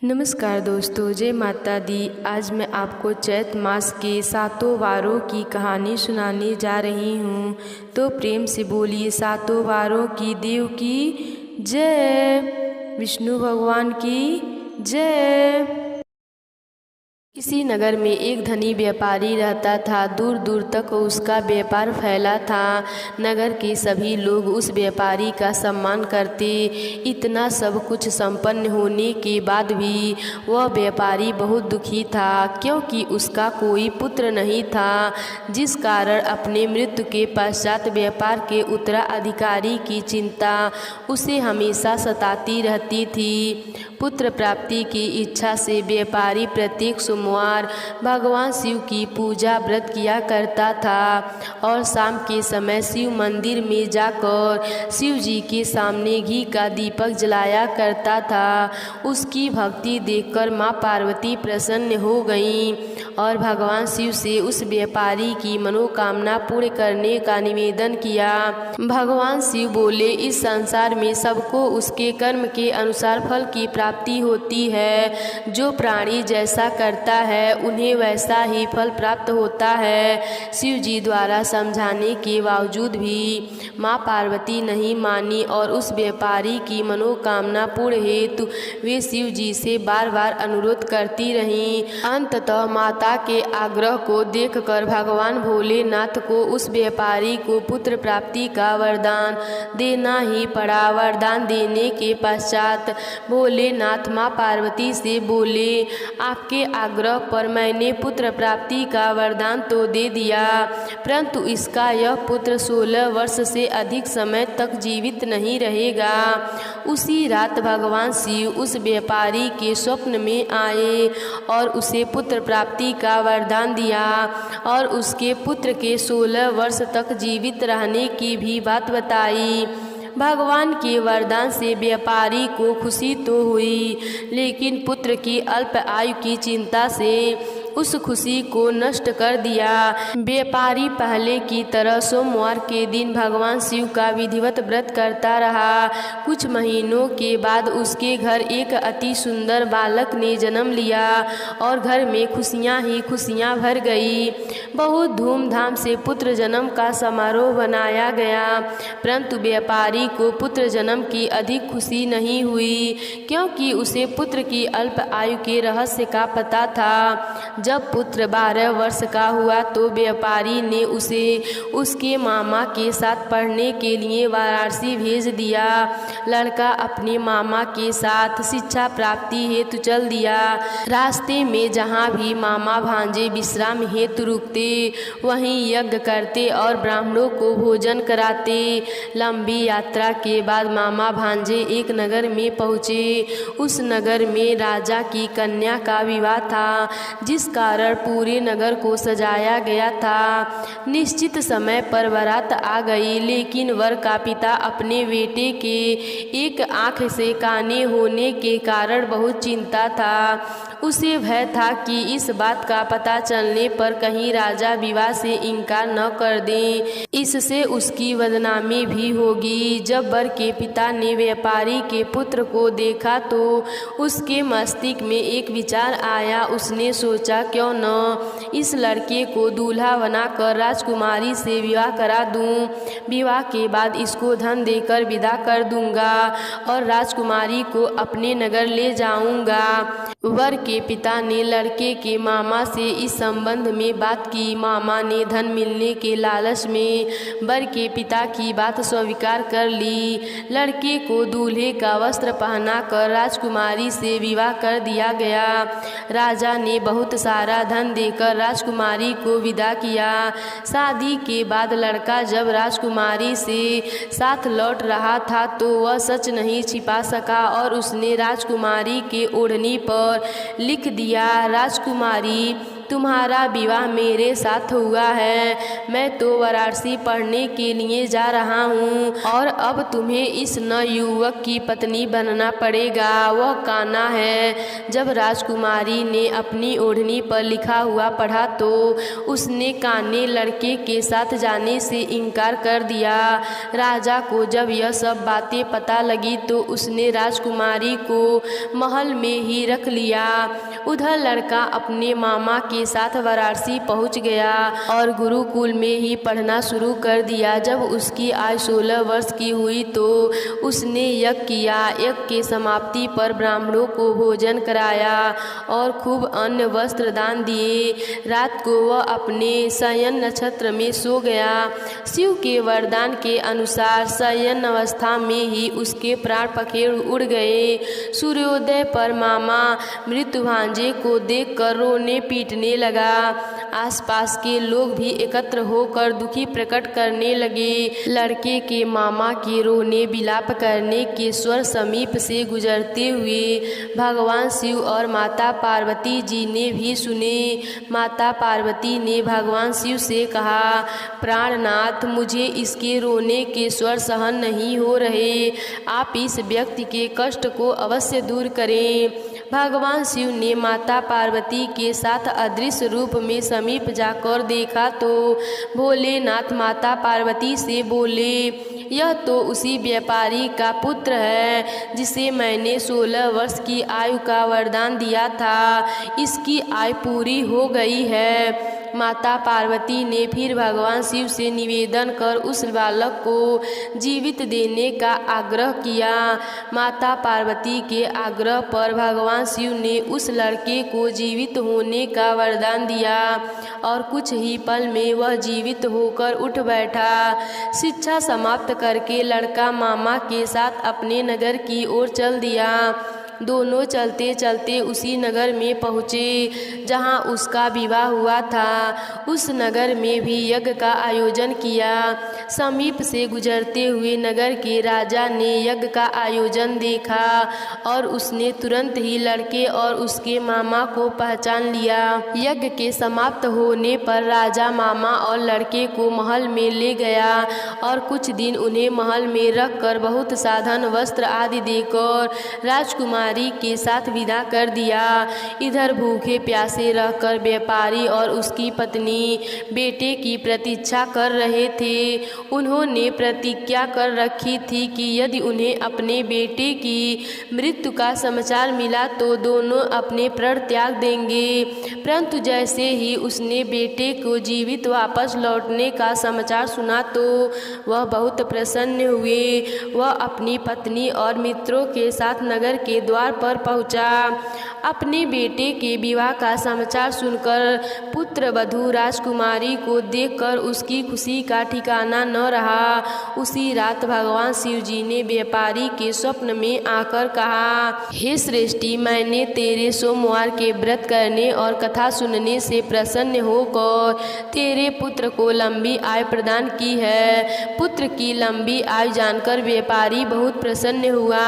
नमस्कार दोस्तों, जय माता दी। आज मैं आपको चैत मास के सातों वारों की कहानी सुनाने जा रही हूँ। तो प्रेम से बोलिए सातों वारों की देव की जय, विष्णु भगवान की जय। किसी नगर में एक धनी व्यापारी रहता था। दूर दूर तक उसका व्यापार फैला था। नगर के सभी लोग उस व्यापारी का सम्मान करते। इतना सब कुछ संपन्न होने के बाद भी वह व्यापारी बहुत दुखी था, क्योंकि उसका कोई पुत्र नहीं था, जिस कारण अपने मृत्यु के पश्चात व्यापार के उत्तराधिकारी की चिंता उसे हमेशा सताती रहती थी। पुत्र प्राप्ति की इच्छा से व्यापारी प्रत्येक सोमवार भगवान शिव की पूजा व्रत किया करता था और शाम के समय शिव मंदिर में जाकर शिव जी के सामने घी का दीपक जलाया करता था। उसकी भक्ति देखकर माँ पार्वती प्रसन्न हो गईं और भगवान शिव से उस व्यापारी की मनोकामना पूर्ण करने का निवेदन किया। भगवान शिव बोले, इस संसार में सबको उसके कर्म के अनुसार फल की प्राप्ति होती है। जो प्राणी जैसा करता है उन्हें वैसा ही फल प्राप्त होता है। शिव जी द्वारा समझाने के बावजूद भी माँ पार्वती नहीं मानी और उस व्यापारी की मनोकामना पूर्ण हेतु वे शिव जी से बार बार अनुरोध करती रहीं। अंततः माता के आग्रह को देखकर भगवान भोलेनाथ को उस व्यापारी को पुत्र प्राप्ति का वरदान देना ही पड़ा। वरदान देने के पश्चात भोलेनाथ माँ पार्वती से बोले, आपके आग्रह पर मैंने पुत्र प्राप्ति का वरदान तो दे दिया, परंतु इसका यह पुत्र 16 वर्ष से अधिक समय तक जीवित नहीं रहेगा। उसी रात भगवान शिव उस व्यापारी के स्वप्न में आए और उसे पुत्र प्राप्ति का वरदान दिया और उसके पुत्र के 16 वर्ष तक जीवित रहने की भी बात बताई। भगवान के वरदान से व्यापारी को खुशी तो हुई, लेकिन पुत्र की अल्प आयु की चिंता से उस खुशी को नष्ट कर दिया। व्यापारी पहले की तरह सोमवार के दिन भगवान शिव का विधिवत व्रत करता रहा। कुछ महीनों के बाद उसके घर एक अति सुंदर बालक ने जन्म लिया और घर में खुशियां ही खुशियां भर गई। बहुत धूमधाम से पुत्र जन्म का समारोह बनाया गया, परंतु व्यापारी को पुत्र जन्म की अधिक खुशी नहीं हुई, क्योंकि उसे पुत्र की अल्प आयु के रहस्य का पता था। जब पुत्र 12 वर्ष का हुआ तो व्यापारी ने उसे उसके मामा के साथ पढ़ने के लिए वाराणसी भेज दिया। लड़का अपने मामा के साथ शिक्षा प्राप्ति हेतु चल दिया। रास्ते में जहाँ भी मामा भांजे विश्राम हेतु रुकते, वहीं यज्ञ करते और ब्राह्मणों को भोजन कराते। लंबी यात्रा के बाद मामा भांजे एक नगर में पहुँचे। उस नगर में राजा की कन्या का विवाह था, जिस कारण पूरे नगर को सजाया गया था। निश्चित समय पर बारात आ गई, लेकिन वर का पिता अपने बेटे के एक आंख से काने होने के कारण बहुत चिंता था। उसे भय था कि इस बात का पता चलने पर कहीं राजा विवाह से इनकार न कर दें, इससे उसकी बदनामी भी होगी। जब वर के पिता ने व्यापारी के पुत्र को देखा तो उसके मस्तिष्क में एक विचार आया। उसने सोचा, क्यों न इस लड़के को दूल्हा बनाकर राजकुमारी से विवाह करा दूं। विवाह के बाद इसको धन देकर विदा कर दूंगा और राजकुमारी को अपने नगर ले जाऊंगा। वर के पिता ने लड़के के मामा से इस संबंध में बात की। मामा ने धन मिलने के लालच में वर के पिता की बात स्वीकार कर ली। लड़के को दूल्हे का वस्त्र पहनाकर राजकुमारी से विवाह कर दिया गया। राजा ने बहुत सारा धन देकर राजकुमारी को विदा किया। शादी के बाद लड़का जब राजकुमारी से साथ लौट रहा था तो वह सच नहीं छिपा सका और उसने राजकुमारी के ओढ़नी पर लिख दिया, राजकुमारी तुम्हारा विवाह मेरे साथ हुआ है। मैं तो वाराणसी पढ़ने के लिए जा रहा हूँ और अब तुम्हें इस नवयुवक की पत्नी बनना पड़ेगा। वह कान्हा है। जब राजकुमारी ने अपनी ओढ़नी पर लिखा हुआ पढ़ा तो उसने कान्हे लड़के के साथ जाने से इनकार कर दिया। राजा को जब यह सब बातें पता लगी तो उसने राजकुमारी को महल में ही रख लिया। उधर लड़का अपने मामा के साथ वाराणसी पहुंच गया और गुरुकुल में ही पढ़ना शुरू कर दिया। जब उसकी आयु 16 वर्ष की हुई तो उसने यज्ञ किया। यज्ञ के समाप्ति पर ब्राह्मणों को भोजन कराया और खूब अन्न वस्त्र दान दिए। रात को वह अपने शयन नक्षत्र में सो गया। शिव के वरदान के अनुसार शयन अवस्था में ही उसके प्राण पखेर उड़ गए। सूर्योदय पर मामा मृत्यु भांजे को देखकर रोने पीटने लगा। आसपास के लोग भी एकत्र होकर दुखी प्रकट करने लगे। लड़के के मामा के रोने विलाप करने के स्वर समीप से गुजरते हुए भगवान शिव और माता पार्वती जी ने भी सुने। माता पार्वती ने भगवान शिव से कहा, प्राणनाथ, मुझे इसके रोने के स्वर सहन नहीं हो रहे। आप इस व्यक्ति के कष्ट को अवश्य दूर करें। भगवान शिव ने माता पार्वती के साथ अदृश्य रूप में समीप जाकर देखा तो भोलेनाथ माता पार्वती से बोले, यह तो उसी व्यापारी का पुत्र है जिसे मैंने 16 वर्ष की आयु का वरदान दिया था। इसकी आयु पूरी हो गई है। माता पार्वती ने फिर भगवान शिव से निवेदन कर उस बालक को जीवित देने का आग्रह किया। माता पार्वती के आग्रह पर भगवान शिव ने उस लड़के को जीवित होने का वरदान दिया और कुछ ही पल में वह जीवित होकर उठ बैठा। शिक्षा समाप्त करके लड़का मामा के साथ अपने नगर की ओर चल दिया। दोनों चलते चलते उसी नगर में पहुँचे जहाँ उसका विवाह हुआ था। उस नगर में भी यज्ञ का आयोजन किया। समीप से गुजरते हुए नगर के राजा ने यज्ञ का आयोजन देखा और उसने तुरंत ही लड़के और उसके मामा को पहचान लिया। यज्ञ के समाप्त होने पर राजा मामा और लड़के को महल में ले गया और कुछ दिन उन्हें महल में रखकर बहुत साधन वस्त्र आदि देकर राजकुमारी के साथ विदा कर दिया। इधर भूखे प्यासे रहकर व्यापारी और उसकी पत्नी बेटे की प्रतीक्षा कर रहे थे। उन्होंने प्रतिज्ञा कर रखी थी कि यदि उन्हें अपने बेटे की मृत्यु का समाचार मिला तो दोनों अपने प्राण त्याग देंगे। परंतु जैसे ही उसने बेटे को जीवित वापस लौटने का समाचार सुना तो वह बहुत प्रसन्न हुए। वह अपनी पत्नी और मित्रों के साथ नगर के द्वार पर पहुंचा। अपने बेटे के विवाह का समाचार सुनकर पुत्र वधू राजकुमारी को देखकर उसकी खुशी का ठिकाना न रहा। उसी रात भगवान शिव जी ने व्यापारी के स्वप्न में आकर कहा, हे श्रेष्ठी, मैंने तेरे सोमवार के व्रत करने और कथा सुनने से प्रसन्न होकर तेरे पुत्र को लंबी आयु प्रदान की है। पुत्र की लंबी आयु जानकर व्यापारी बहुत प्रसन्न हुआ।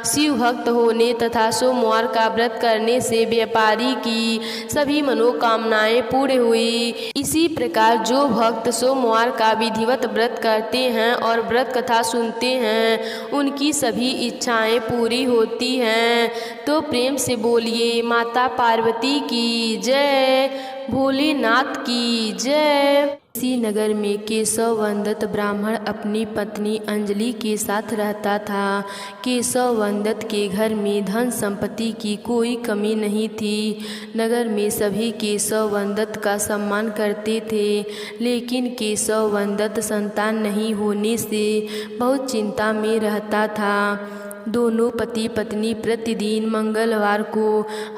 शिव भक्त होने तथा सोमवार का व्रत करने से व्यापारी की सभी मनोकामनाएं पूर्ण हुई। इसी प्रकार जो भक्त सोमवार का विधिवत व्रत करते हैं और व्रत कथा सुनते हैं उनकी सभी इच्छाएं पूरी होती हैं। तो प्रेम से बोलिए माता पार्वती की जय, भोलेनाथ की जय। इसी नगर में केशव वंदत ब्राह्मण अपनी पत्नी अंजलि के साथ रहता था। केशव वंदत के घर में धन संपत्ति की कोई कमी नहीं थी। नगर में सभी केशव वंदत का सम्मान करते थे, लेकिन केशव वंदत संतान नहीं होने से बहुत चिंता में रहता था। दोनों पति पत्नी प्रतिदिन मंगलवार को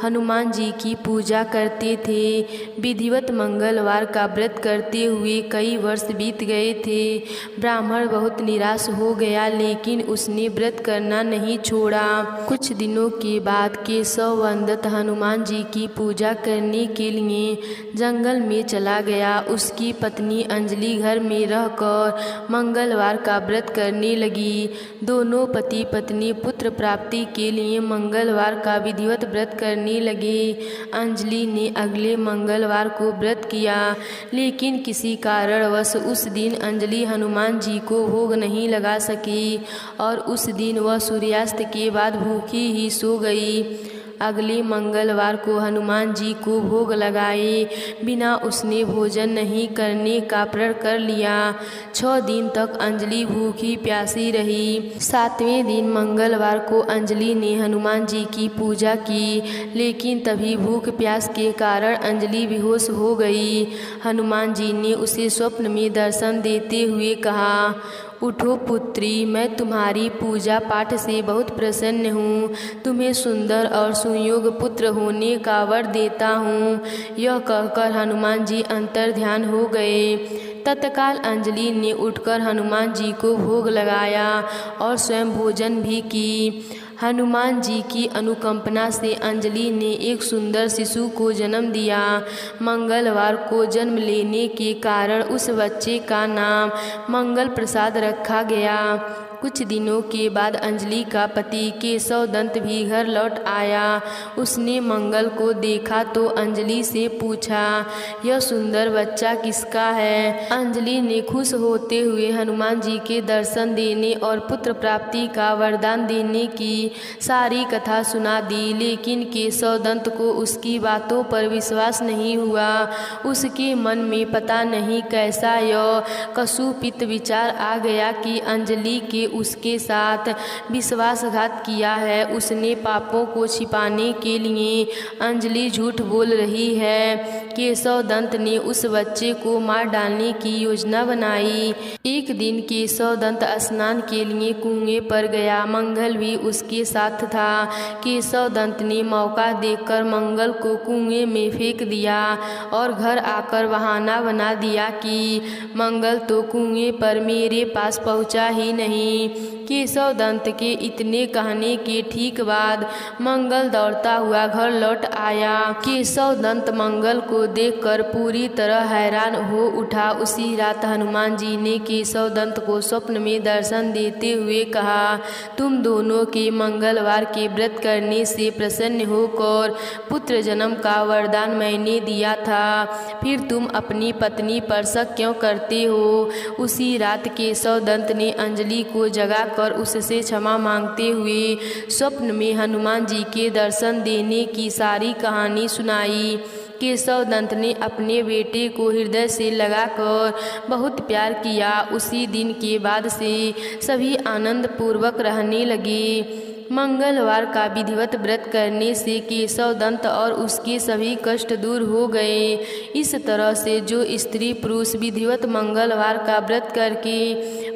हनुमान जी की पूजा करते थे। विधिवत मंगलवार का व्रत करते हुए कई वर्ष बीत गए थे। ब्राह्मण बहुत निराश हो गया, लेकिन उसने व्रत करना नहीं छोड़ा। कुछ दिनों के बाद केशव वंदत हनुमान जी की पूजा करने के लिए जंगल में चला गया। उसकी पत्नी अंजलि घर में रहकर मंगलवार का व्रत करने लगी। दोनों पति पत्नी पुत्र प्राप्ति के लिए मंगलवार का विधिवत व्रत करने लगे। अंजलि ने अगले मंगलवार को व्रत किया, लेकिन किसी कारणवश उस दिन अंजलि हनुमान जी को भोग नहीं लगा सकी और उस दिन वह सूर्यास्त के बाद भूखी ही सो गई। अगले मंगलवार को हनुमान जी को भोग लगाए बिना उसने भोजन नहीं करने का प्रण कर लिया। 6 दिन तक अंजलि भूखी प्यासी रही। 7वें दिन मंगलवार को अंजलि ने हनुमान जी की पूजा की, लेकिन तभी भूख प्यास के कारण अंजलि बेहोश हो गई। हनुमान जी ने उसे स्वप्न में दर्शन देते हुए कहा, उठो पुत्री, मैं तुम्हारी पूजा पाठ से बहुत प्रसन्न हूँ। तुम्हें सुंदर और सुयोग पुत्र होने का वर देता हूँ। यह कहकर हनुमान जी अंतर्ध्यान हो गए। तत्काल अंजलि ने उठकर हनुमान जी को भोग लगाया और स्वयं भोजन भी की। हनुमान जी की अनुकंपना से अंजलि ने एक सुंदर शिशु को जन्म दिया। मंगलवार को जन्म लेने के कारण उस बच्चे का नाम मंगल प्रसाद रखा गया। कुछ दिनों के बाद अंजलि का पति केशव दंत भी घर लौट आया। उसने मंगल को देखा तो अंजलि से पूछा, यह सुंदर बच्चा किसका है? अंजलि ने खुश होते हुए हनुमान जी के दर्शन देने और पुत्र प्राप्ति का वरदान देने की सारी कथा सुना दी, लेकिन केशव दंत को उसकी बातों पर विश्वास नहीं हुआ। उसके मन में पता नहीं कैसा यह कशुपित विचार आ गया कि अंजलि के उसके साथ विश्वासघात किया है। उसने पापों को छिपाने के लिए अंजलि झूठ बोल रही है। केशव दंत ने उस बच्चे को मार डालने की योजना बनाई। एक दिन केशव दंत स्नान के लिए कुएं पर गया। मंगल भी उसके साथ था। केशव दंत ने मौका देखकर मंगल को कुएं में फेंक दिया और घर आकर बहाना बना दिया कि मंगल तो कुएं पर मेरे पास पहुंचा ही नहीं। केशव दंत के इतने कहने के ठीक बाद मंगल दौड़ता हुआ घर लौट आया। केशव दंत मंगल को देखकर पूरी तरह हैरान हो उठा। उसी रात हनुमान जी ने केशव दंत को स्वप्न में दर्शन देते हुए कहा, तुम दोनों के मंगलवार के व्रत करने से प्रसन्न होकर पुत्र जन्म का वरदान मैंने दिया था, फिर तुम अपनी पत्नी पर शक क्यों करते हो? उसी रात केशव दंत ने अंजलि को जगाकर उससे क्षमा मांगते हुए स्वप्न में हनुमान जी के दर्शन देने की सारी कहानी सुनाई। केशव दंत ने अपने बेटे को हृदय से लगाकर बहुत प्यार किया। उसी दिन के बाद से सभी आनंद पूर्वक रहने लगे। मंगलवार का विधिवत व्रत करने से केशव दंत और उसके सभी कष्ट दूर हो गए। इस तरह से जो स्त्री पुरुष विधिवत मंगलवार का व्रत करके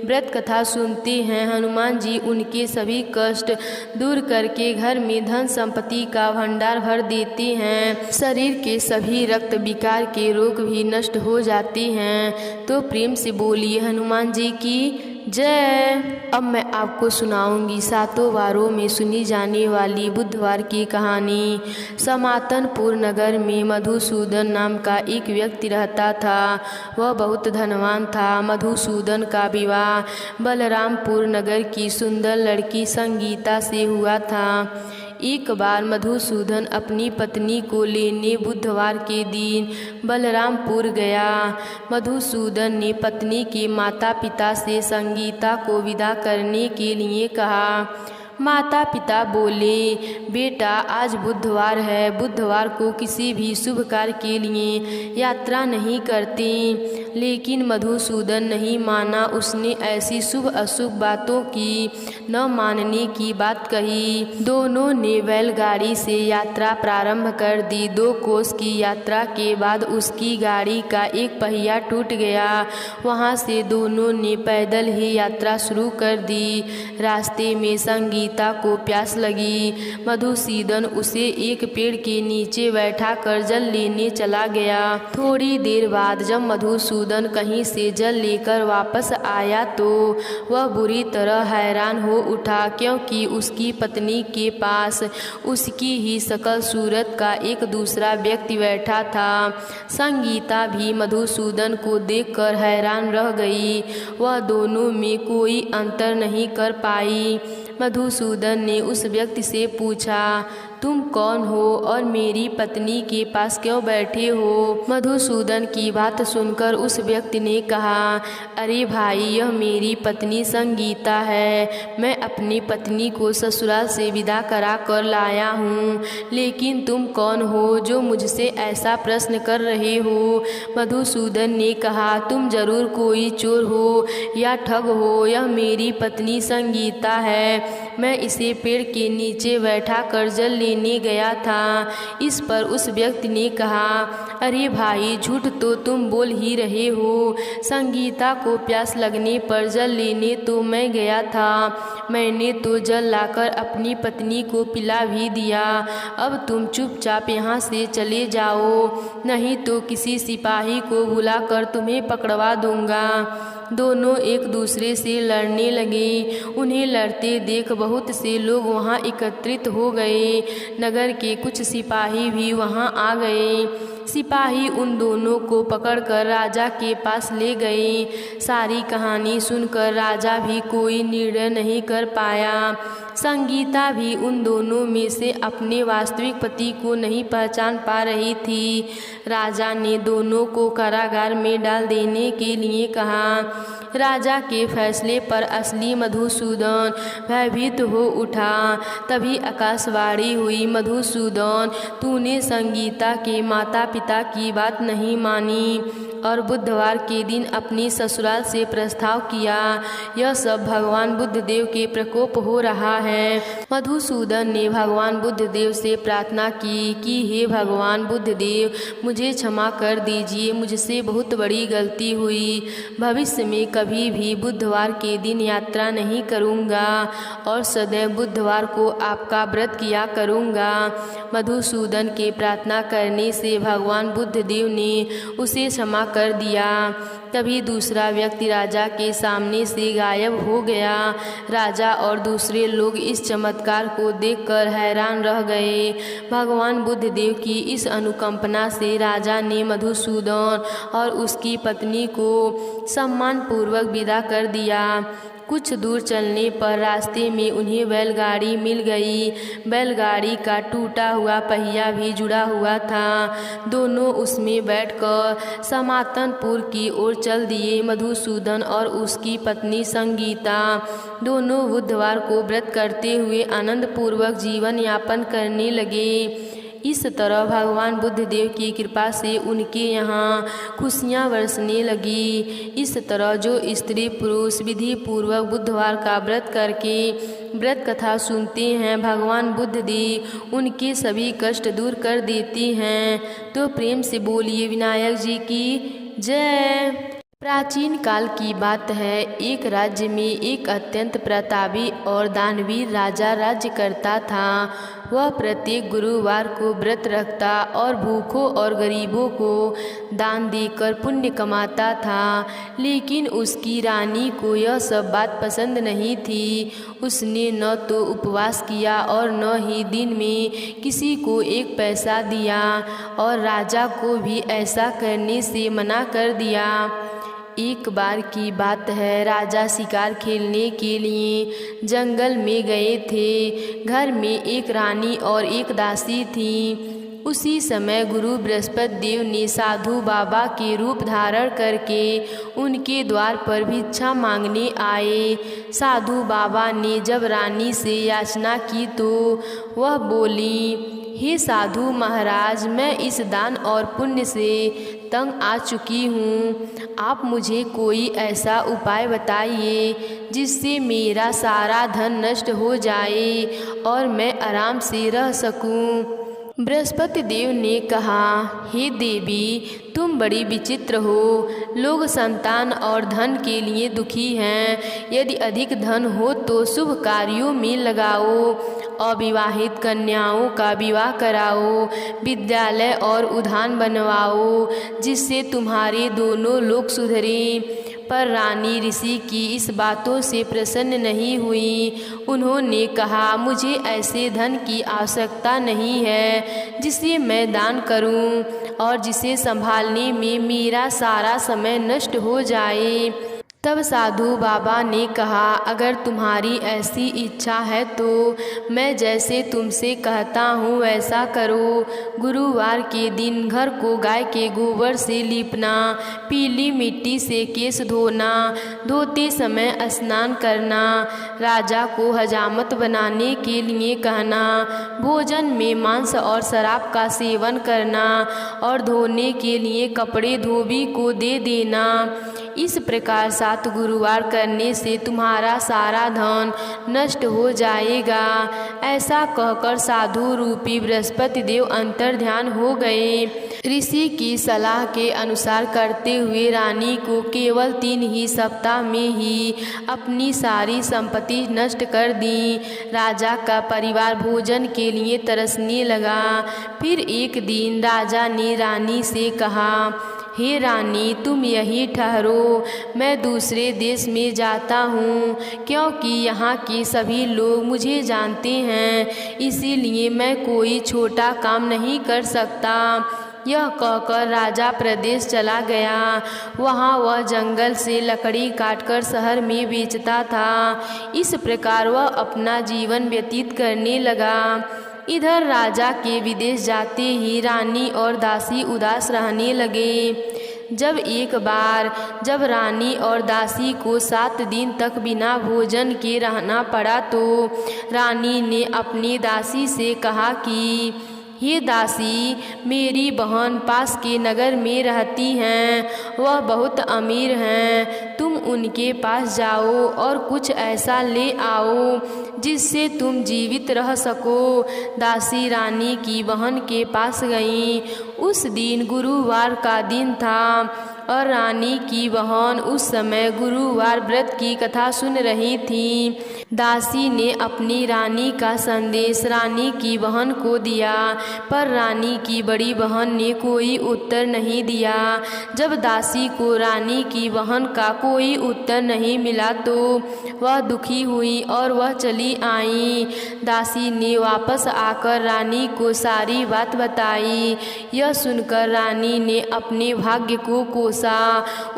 व्रत कथा सुनते हैं, हनुमान जी उनके सभी कष्ट दूर करके घर में धन संपत्ति का भंडार भर देते हैं। शरीर के सभी रक्त विकार के रोग भी नष्ट हो जाते हैं। तो प्रेम से बोलिए हनुमान जी की जय। अब मैं आपको सुनाऊंगी 7 वारों में सुनी जाने वाली बुधवार की कहानी। समातनपुर नगर में मधुसूदन नाम का एक व्यक्ति रहता था। वह बहुत धनवान था। मधुसूदन का विवाह बलरामपुर नगर की सुंदर लड़की संगीता से हुआ था। एक बार मधुसूदन अपनी पत्नी को लेने बुधवार के दिन बलरामपुर गया। मधुसूदन ने पत्नी के माता पिता से संगीता को विदा करने के लिए कहा। माता पिता बोले, बेटा आज बुधवार है, बुधवार को किसी भी शुभ कार्य के लिए यात्रा नहीं करते। लेकिन मधुसूदन नहीं माना। उसने ऐसी शुभ अशुभ बातों की न मानने की बात कही। दोनों ने बैलगाड़ी से यात्रा प्रारंभ कर दी। 2 कोस की यात्रा के बाद उसकी गाड़ी का एक पहिया टूट गया। वहां से दोनों ने पैदल ही यात्रा शुरू कर दी। रास्ते में संगीता को प्यास लगी। मधुसूदन उसे एक पेड़ के नीचे बैठा कर जल लेने चला गया। थोड़ी देर बाद जब मधुसूदन कहीं से जल लेकर वापस आया तो वह बुरी तरह हैरान हो उठा, क्योंकि उसकी पत्नी के पास उसकी ही शकल सूरत का एक दूसरा व्यक्ति बैठा था। संगीता भी मधुसूदन को देखकर हैरान रह गई। वह दोनों में कोई अंतर नहीं कर पाई। मधुसूदन ने उस व्यक्ति से पूछा, तुम कौन हो और मेरी पत्नी के पास क्यों बैठे हो? मधुसूदन की बात सुनकर उस व्यक्ति ने कहा, अरे भाई, यह मेरी पत्नी संगीता है। मैं अपनी पत्नी को ससुराल से विदा करा कर लाया हूँ। लेकिन तुम कौन हो जो मुझसे ऐसा प्रश्न कर रहे हो? मधुसूदन ने कहा, तुम जरूर कोई चोर हो या ठग हो। यह मेरी पत्नी संगीता है। मैं इसे पेड़ के नीचे बैठा कर जल लेने गया था। इस पर उस व्यक्ति ने कहा, अरे भाई, झूठ तो तुम बोल ही रहे हो। संगीता को प्यास लगने पर जल लेने तो मैं गया था। मैंने तो जल लाकर अपनी पत्नी को पिला भी दिया। अब तुम चुपचाप यहाँ से चले जाओ, नहीं तो किसी सिपाही को बुलाकर तुम्हें पकड़वा दूंगा। दोनों एक दूसरे से लड़ने लगे। उन्हें लड़ते देख बहुत से लोग वहां एकत्रित हो गए। नगर के कुछ सिपाही भी वहां आ गए। सिपाही उन दोनों को पकड़कर राजा के पास ले गए। सारी कहानी सुनकर राजा भी कोई निर्णय नहीं कर पाया। संगीता भी उन दोनों में से अपने वास्तविक पति को नहीं पहचान पा रही थी। राजा ने दोनों को कारागार में डाल देने के लिए कहा। राजा के फैसले पर असली मधुसूदन भयभीत हो उठा। तभी आकाशवाणी हुई, मधुसूदन, तूने संगीता के माता पिता की बात नहीं मानी और बुधवार के दिन अपनी ससुराल से प्रस्ताव किया। यह सब भगवान बुद्धदेव के प्रकोप हो रहा है। मधुसूदन ने भगवान बुद्धदेव से प्रार्थना की कि हे भगवान बुद्धदेव, मुझे क्षमा कर दीजिए। मुझसे बहुत बड़ी गलती हुई। भविष्य में कभी भी बुधवार के दिन यात्रा नहीं करूँगा और सदैव बुधवार को आपका व्रत किया करूँगा। मधुसूदन के प्रार्थना करने से भगवान बुद्धदेव ने उसे क्षमा कर दिया। तभी दूसरा व्यक्ति राजा के सामने से गायब हो गया। राजा और दूसरे लोग इस चमत्कार को देखकर हैरान रह गए। भगवान बुद्धदेव की इस अनुकंपना से राजा ने मधुसूदन और उसकी पत्नी को सम्मानपूर्वक विदा कर दिया। कुछ दूर चलने पर रास्ते में उन्हें बैलगाड़ी मिल गई। बैलगाड़ी का टूटा हुआ पहिया भी जुड़ा हुआ था। दोनों उसमें बैठकर समातनपुर की ओर चल दिए। मधुसूदन और उसकी पत्नी संगीता दोनों बुधवार को व्रत करते हुए आनंदपूर्वक जीवन यापन करने लगे। इस तरह भगवान बुद्धदेव की कृपा से उनके यहाँ खुशियाँ बरसने लगी। इस तरह जो स्त्री पुरुष विधि पूर्वक बुधवार का व्रत करके व्रत कथा सुनते हैं, भगवान बुद्धदेव उनके सभी कष्ट दूर कर देते हैं। तो प्रेम से बोलिए विनायक जी की जय। प्राचीन काल की बात है। एक राज्य में एक अत्यंत प्रतापी और दानवीर राजा राज्य करता था। वह प्रत्येक गुरुवार को व्रत रखता और भूखों और गरीबों को दान देकर पुण्य कमाता था। लेकिन उसकी रानी को यह सब बात पसंद नहीं थी। उसने न तो उपवास किया और न ही दिन में किसी को एक पैसा दिया और राजा को भी ऐसा करने से मना कर दिया। एक बार की बात है, राजा शिकार खेलने के लिए जंगल में गए थे। घर में एक रानी और एक दासी थी। उसी समय गुरु बृहस्पति देव ने साधु बाबा के रूप धारण करके उनके द्वार पर भिक्षा मांगने आए। साधु बाबा ने जब रानी से याचना की तो वह बोली, हे साधु महाराज, मैं इस दान और पुण्य से तंग आ चुकी हूँ। आप मुझे कोई ऐसा उपाय बताइए जिससे मेरा सारा धन नष्ट हो जाए और मैं आराम से रह सकूँ। बृहस्पति देव ने कहा, हे देवी, तुम बड़ी विचित्र हो। लोग संतान और धन के लिए दुखी हैं। यदि अधिक धन हो तो शुभ कार्यों में लगाओ, अविवाहित कन्याओं का विवाह कराओ, विद्यालय और उद्यान बनवाओ, जिससे तुम्हारे दोनों लोग सुधरें। पर रानी ऋषि की इस बातों से प्रसन्न नहीं हुई। उन्होंने कहा, मुझे ऐसे धन की आवश्यकता नहीं है जिसे मैं दान करूं और जिसे संभालने में मेरा सारा समय नष्ट हो जाए। तब साधु बाबा ने कहा, अगर तुम्हारी ऐसी इच्छा है तो मैं जैसे तुमसे कहता हूँ वैसा करो। गुरुवार के दिन घर को गाय के गोबर से लीपना, पीली मिट्टी से केश धोना, धोते समय स्नान करना, राजा को हजामत बनाने के लिए कहना, भोजन में मांस और शराब का सेवन करना और धोने के लिए कपड़े धोबी को दे देना। इस प्रकार 7 गुरुवार करने से तुम्हारा सारा धन नष्ट हो जाएगा। ऐसा कहकर साधु रूपी बृहस्पति देव अंतर्ध्यान हो गए। ऋषि की सलाह के अनुसार करते हुए रानी को केवल 3 ही सप्ताह में ही अपनी सारी संपत्ति नष्ट कर दी। राजा का परिवार भोजन के लिए तरसने लगा। फिर एक दिन राजा ने रानी से कहा, हे रानी, तुम यहीं ठहरो, मैं दूसरे देश में जाता हूँ, क्योंकि यहाँ के सभी लोग मुझे जानते हैं, इसीलिए मैं कोई छोटा काम नहीं कर सकता। यह कहकर राजा प्रदेश चला गया। वहाँ वह जंगल से लकड़ी काटकर शहर में बेचता था। इस प्रकार वह अपना जीवन व्यतीत करने लगा। इधर राजा के विदेश जाते ही रानी और दासी उदास रहने लगे। जब रानी और दासी को 7 दिन तक बिना भोजन के रहना पड़ा तो रानी ने अपनी दासी से कहा कि हे दासी, मेरी बहन पास के नगर में रहती हैं, वह बहुत अमीर हैं, तुम उनके पास जाओ और कुछ ऐसा ले आओ जिससे तुम जीवित रह सको। दासी रानी की बहन के पास गई। उस दिन गुरुवार का दिन था और रानी की बहन उस समय गुरुवार व्रत की कथा सुन रही थी। दासी ने अपनी रानी का संदेश रानी की बहन को दिया, पर रानी की बड़ी बहन ने कोई उत्तर नहीं दिया। जब दासी को रानी की बहन का कोई उत्तर नहीं मिला तो वह दुखी हुई और वह चली आई। दासी ने वापस आकर रानी को सारी बात बताई। यह सुनकर रानी ने अपने भाग्य को कोसा।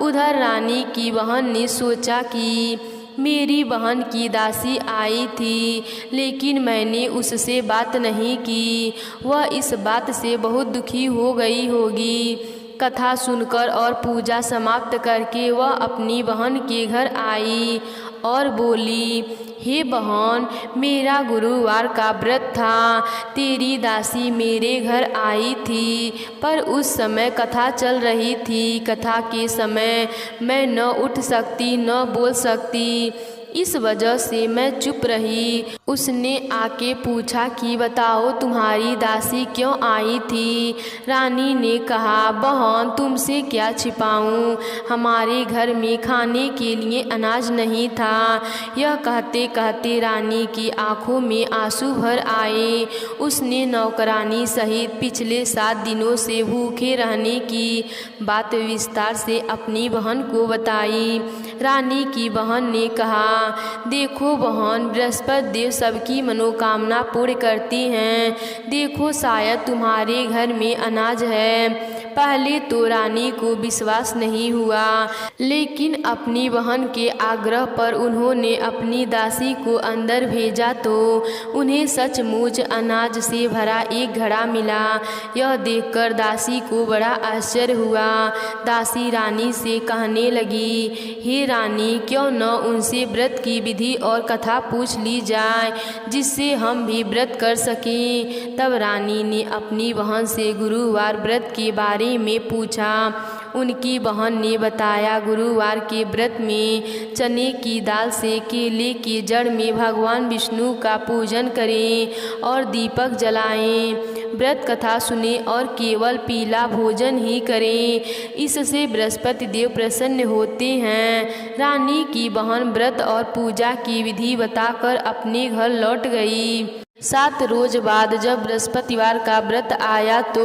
उधर रानी की बहन ने सोचा कि मेरी बहन की दासी आई थी, लेकिन मैंने उससे बात नहीं की, वह इस बात से बहुत दुखी हो गई होगी। कथा सुनकर और पूजा समाप्त करके वह अपनी बहन के घर आई और बोली, हे बहन, मेरा गुरुवार का व्रत था, तेरी दासी मेरे घर आई थी, पर उस समय कथा चल रही थी। कथा के समय मैं न उठ सकती न बोल सकती, इस वजह से मैं चुप रही। उसने आके पूछा कि बताओ तुम्हारी दासी क्यों आई थी। रानी ने कहा, बहन, तुमसे क्या छिपाऊं, हमारे घर में खाने के लिए अनाज नहीं था। यह कहते कहते रानी की आंखों में आंसू भर आए। उसने नौकरानी सहित पिछले 7 दिनों से भूखे रहने की बात विस्तार से अपनी बहन को बताई। रानी की बहन ने कहा, देखो बहन, बृहस्पति देव सबकी मनोकामना पूर्ण करती हैं। देखो, शायद तुम्हारे घर में अनाज है। पहले तो रानी को विश्वास नहीं हुआ, लेकिन अपनी बहन के आग्रह पर उन्होंने अपनी दासी को अंदर भेजा तो उन्हें सचमुच अनाज से भरा एक घड़ा मिला। यह देखकर दासी को बड़ा आश्चर्य हुआ। दासी रानी से कहने लगी, हे रानी, क्यों न उनसे व्रत की विधि और कथा पूछ ली जाए, जिससे हम भी व्रत कर सकें। तब रानी ने अपनी बहन से गुरुवार व्रत के बारे में पूछा। उनकी बहन ने बताया, गुरुवार के व्रत में चने की दाल से केले के जड़ में भगवान विष्णु का पूजन करें और दीपक जलाएं, व्रत कथा सुने और केवल पीला भोजन ही करें, इससे बृहस्पति देव प्रसन्न होते हैं। रानी की बहन व्रत और पूजा की विधि बताकर अपने घर लौट गई। 7 रोज बाद जब बृहस्पतिवार का व्रत आया तो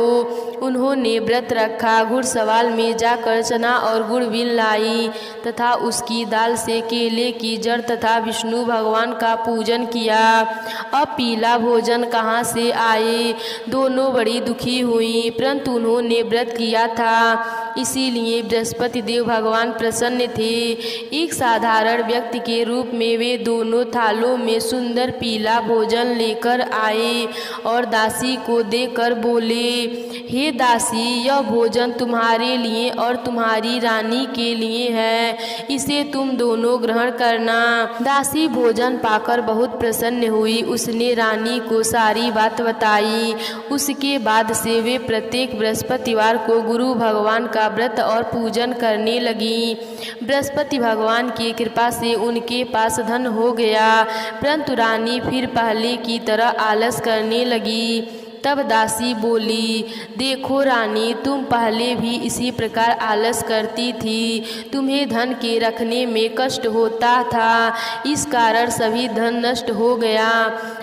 उन्होंने व्रत रखा, घुड़सवार में जाकर चना और गुड़ बीन लाई तथा उसकी दाल से केले की जड़ तथा विष्णु भगवान का पूजन किया। अब पीला भोजन कहाँ से आए? दोनों बड़ी दुखी हुई, परंतु उन्होंने व्रत किया था, इसीलिए बृहस्पति देव भगवान प्रसन्न थे। एक साधारण व्यक्ति के रूप में वे दोनों थालों में सुंदर पीला भोजन लेकर आए और दासी को देकर बोले, हे दासी, यह भोजन तुम्हारे लिए और तुम्हारी रानी के लिए है, इसे तुम दोनों ग्रहण करना। दासी भोजन पाकर बहुत प्रसन्न हुई, उसने रानी को सारी बात बताई। उसके बाद से वे प्रत्येक बृहस्पतिवार को गुरु भगवान का व्रत और पूजन करने लगी। बृहस्पति भगवान की कृपा से उनके पास धन हो गया, परंतु रानी फिर पहले की तरह आलस करने लगी। तब दासी बोली, देखो रानी, तुम पहले भी इसी प्रकार आलस करती थी, तुम्हें धन के रखने में कष्ट होता था, इस कारण सभी धन नष्ट हो गया।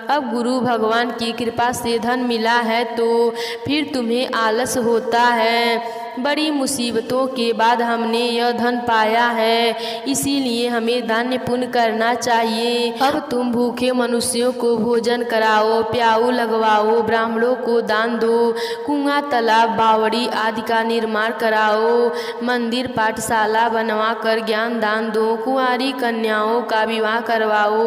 अब गुरु भगवान की कृपा से धन मिला है तो फिर तुम्हें आलस होता है। बड़ी मुसीबतों के बाद हमने यह धन पाया है, इसीलिए हमें दान पुण्य करना चाहिए। अब तुम भूखे मनुष्यों को भोजन कराओ, प्याऊ लगवाओ, ब्राह्मणों को दान दो, कुआं, तालाब, बावड़ी आदि का निर्माण कराओ, मंदिर पाठशाला बनवा कर ज्ञान दान दो, कुंवारी कन्याओं का विवाह करवाओ,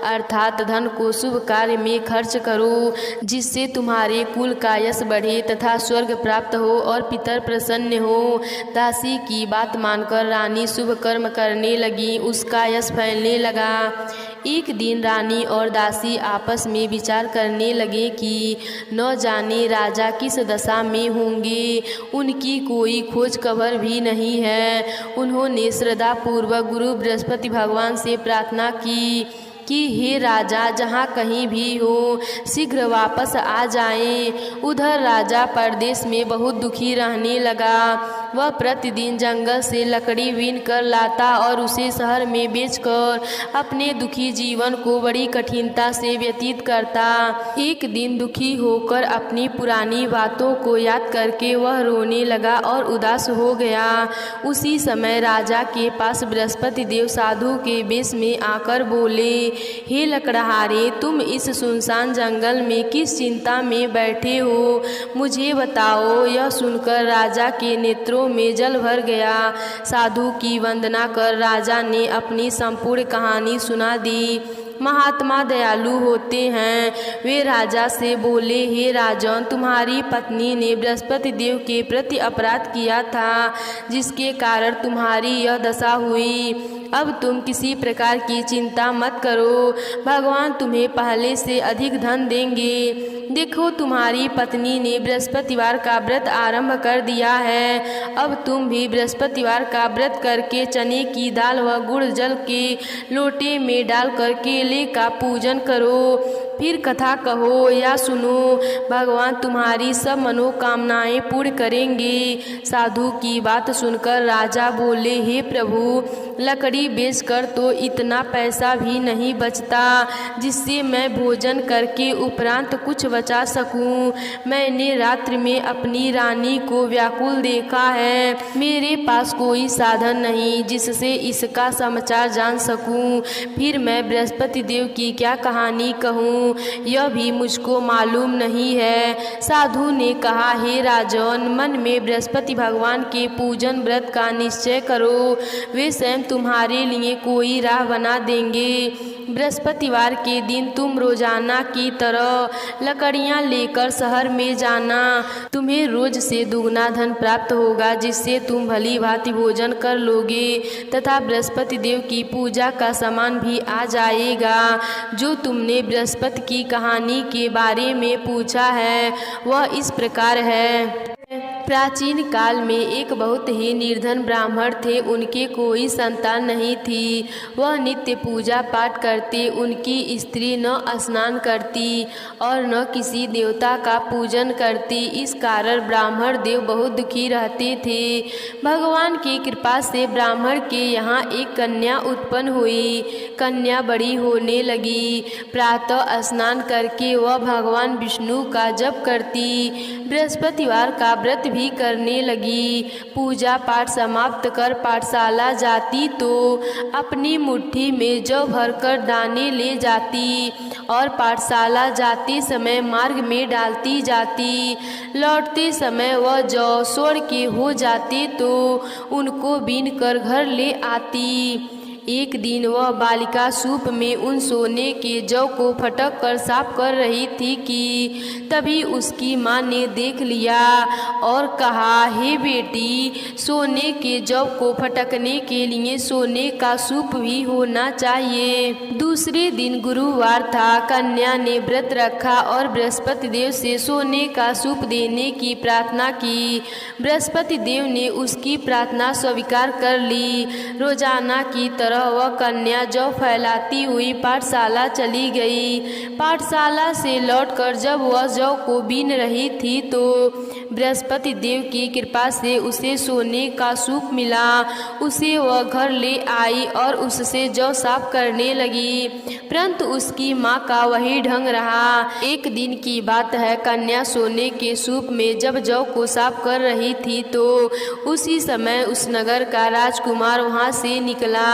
अर्थात धन को शुभ कार्य में खर्च करो, जिससे तुम्हारे कुल का यश बढ़े तथा स्वर्ग प्राप्त हो और पितर प्रसन्न हो। दासी की बात मानकर रानी शुभ कर्म करने लगी, उसका यश फैलने लगा। एक दिन रानी और दासी आपस में विचार करने लगे कि न जाने राजा किस दशा में होंगे, उनकी कोई खोज खबर भी नहीं है। उन्होंने श्रद्धापूर्वक गुरु बृहस्पति भगवान से प्रार्थना की कि हे राजा, जहाँ कहीं भी हो शीघ्र वापस आ जाएं। उधर राजा परदेश में बहुत दुखी रहने लगा। वह प्रतिदिन जंगल से लकड़ी बीन कर लाता और उसे शहर में बेचकर अपने दुखी जीवन को बड़ी कठिनता से व्यतीत करता। एक दिन दुखी होकर अपनी पुरानी बातों को याद करके वह रोने लगा और उदास हो गया। उसी समय राजा के पास बृहस्पति देव साधु के वेश में आकर बोले, हे लकड़हारे, तुम इस सुनसान जंगल में किस चिंता में बैठे हो, मुझे बताओ। यह सुनकर राजा के नेत्रों में जल भर गया। साधु की वंदना कर राजा ने अपनी संपूर्ण कहानी सुना दी। महात्मा दयालु होते हैं। वे राजा से बोले, हे राजन, तुम्हारी पत्नी ने बृहस्पति देव के प्रति अपराध किया था, जिसके कारण तुम्हारी यह दशा हुई। अब तुम किसी प्रकार की चिंता मत करो, भगवान तुम्हें पहले से अधिक धन देंगे। देखो, तुम्हारी पत्नी ने बृहस्पतिवार का व्रत आरंभ कर दिया है। अब तुम भी बृहस्पतिवार का व्रत करके चने की दाल व गुड़ जल के लोटे में डालकर केले का पूजन करो। फिर कथा कहो या सुनो, भगवान तुम्हारी सब मनोकामनाएं पूर्ण करेंगे। साधु की बात सुनकर राजा बोले, हे प्रभु, लकड़ी बेचकर तो इतना पैसा भी नहीं बचता जिससे मैं भोजन करके उपरांत कुछ बचा सकूं। मैंने रात्रि में अपनी रानी को व्याकुल देखा है। मेरे पास कोई साधन नहीं जिससे इसका समाचार जान सकूं। फिर मैं बृहस्पति देव की क्या कहानी कहूँ, यह भी मुझको मालूम नहीं है। साधु ने कहा, हे राजन, मन में बृहस्पति भगवान के पूजन व्रत का निश्चय करो, वे स्वयं तुम्हारे लिए कोई राह बना देंगे। बृहस्पतिवार के दिन तुम रोजाना की तरह लकड़ियां लेकर शहर में जाना। तुम्हें रोज से दुगना धन प्राप्त होगा, जिससे तुम भली भांति भोजन कर लोगे तथा बृहस्पति देव की पूजा का सामान भी आ जाएगा। जो तुमने बृहस्पति की कहानी के बारे में पूछा है वह इस प्रकार है। प्राचीन काल में एक बहुत ही निर्धन ब्राह्मण थे। उनके कोई संतान नहीं थी। वह नित्य पूजा पाठ करते। उनकी स्त्री न स्नान करती और न किसी देवता का पूजन करती। इस कारण ब्राह्मण देव बहुत दुखी रहते थे। भगवान की कृपा से ब्राह्मण के यहाँ एक कन्या उत्पन्न हुई। कन्या बड़ी होने लगी। प्रातः स्नान करके वह भगवान विष्णु का जप करती। बृहस्पतिवार का व्रत भी करने लगी। पूजा पाठ समाप्त कर पाठशाला जाती तो अपनी मुट्ठी में जौ भरकर दाने ले जाती और पाठशाला जाते समय मार्ग में डालती जाती। लौटते समय वह जौ सोड़ के हो जाते तो उनको बीन कर घर ले आती। एक दिन वह बालिका सूप में उन सोने के जौ को फटक कर साफ कर रही थी कि तभी उसकी माँ ने देख लिया और कहा, हे बेटी, सोने के जौ को फटकने के लिए सोने का सूप भी होना चाहिए। दूसरे दिन गुरुवार था। कन्या ने व्रत रखा और बृहस्पति देव से सोने का सूप देने की प्रार्थना की। बृहस्पति देव ने उसकी प्रार्थना स्वीकार कर ली। रोजाना की तरह वह कन्या जौ फैलाती हुई पाठशाला चली गई। पाठशाला से लौटकर जब वह जौ को बीन रही थी तो बृहस्पति देव की कृपा से उसे सोने का सूप मिला। उसे वह घर ले आई और उससे जौ साफ करने लगी, परंतु उसकी माँ का वही ढंग रहा। एक दिन की बात है, कन्या सोने के सूप में जब जौ को साफ कर रही थी तो उसी समय उस नगर का राजकुमार वहाँ से निकला।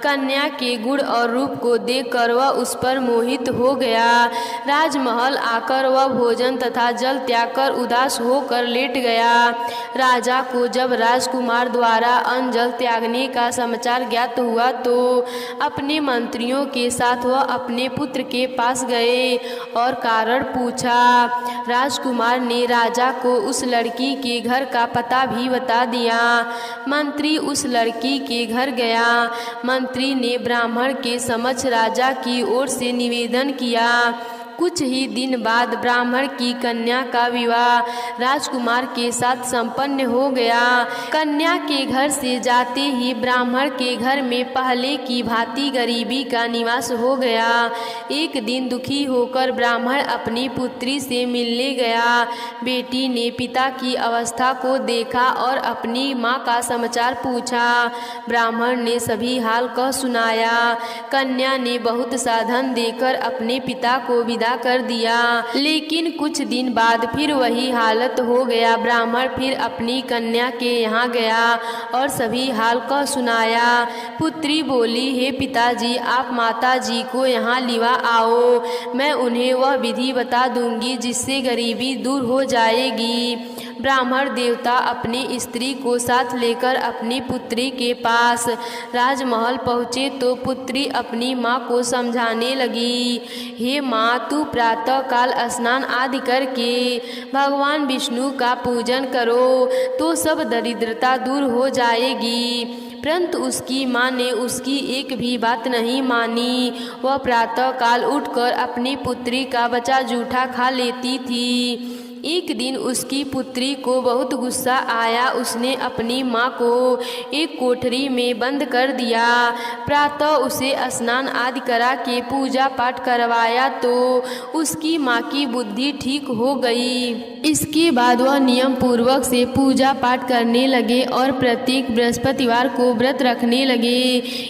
कन्या के गुण और रूप को देखकर वह उस पर मोहित हो गया। राजमहल आकर वह भोजन तथा जल त्याग कर उदास होकर लेट गया। राजा को जब राजकुमार द्वारा अन्न जल त्यागने का समाचार ज्ञात हुआ तो अपने मंत्रियों के साथ वह अपने पुत्र के पास गए और कारण पूछा। राजकुमार ने राजा को उस लड़की के घर का पता भी बता दिया। मंत्री उस लड़की के घर गया। मंत्री ने ब्राह्मण के समक्ष राजा की ओर से निवेदन किया। कुछ ही दिन बाद ब्राह्मण की कन्या का विवाह राजकुमार के साथ संपन्न हो गया। कन्या के घर से जाते ही ब्राह्मण के घर में पहले की भांति गरीबी का निवास हो गया। एक दिन दुखी होकर ब्राह्मण अपनी पुत्री से मिलने गया। बेटी ने पिता की अवस्था को देखा और अपनी माँ का समाचार पूछा। ब्राह्मण ने सभी हाल कह सुनाया। कन्या ने बहुत साधन देकर अपने पिता को विदा कर दिया, लेकिन कुछ दिन बाद फिर वही हालत हो गया। ब्राह्मण फिर अपनी कन्या के यहाँ गया और सभी हाल कह सुनाया। पुत्री बोली, हे पिताजी, आप माताजी को यहाँ लिवा आओ, मैं उन्हें वह विधि बता दूंगी जिससे गरीबी दूर हो जाएगी। ब्राह्मण देवता अपनी स्त्री को साथ लेकर अपनी पुत्री के पास राजमहल पहुँचे तो पुत्री अपनी माँ को समझाने लगी, हे माँ, तू प्रातः काल स्नान आदि करके भगवान विष्णु का पूजन करो तो सब दरिद्रता दूर हो जाएगी। परंतु उसकी माँ ने उसकी एक भी बात नहीं मानी। वह प्रातः काल उठकर अपनी पुत्री का बचा जूठा खा लेती थी। एक दिन उसकी पुत्री को बहुत गुस्सा आया। उसने अपनी माँ को एक कोठरी में बंद कर दिया। प्रातः उसे स्नान आदि करा के पूजा पाठ करवाया तो उसकी माँ की बुद्धि ठीक हो गई। इसके बाद वह नियम पूर्वक से पूजा पाठ करने लगे और प्रत्येक बृहस्पतिवार को व्रत रखने लगे।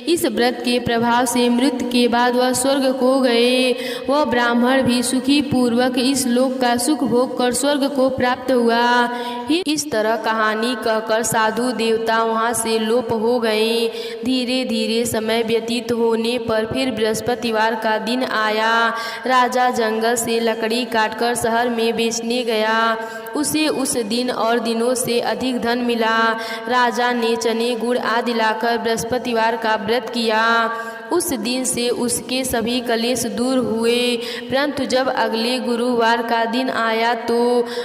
इस व्रत के प्रभाव से मृत्यु के बाद वह स्वर्ग को गए। वह ब्राह्मण भी सुखी पूर्वक इस लोक का सुख भोग कर स्वर्ग को प्राप्त हुआ। इस तरह कहानी कहकर साधु देवता वहाँ से लोप हो गए। धीरे धीरे समय व्यतीत होने पर फिर बृहस्पतिवार का दिन आया। राजा जंगल से लकड़ी काटकर शहर में बेचने गया। उसे उस दिन और दिनों से अधिक धन मिला। राजा ने चने गुड़ आदि लाकर बृहस्पतिवार का व्रत किया। उस दिन से उसके सभी कलेश दूर हुए। परंतु जब अगले गुरुवार का दिन आया तो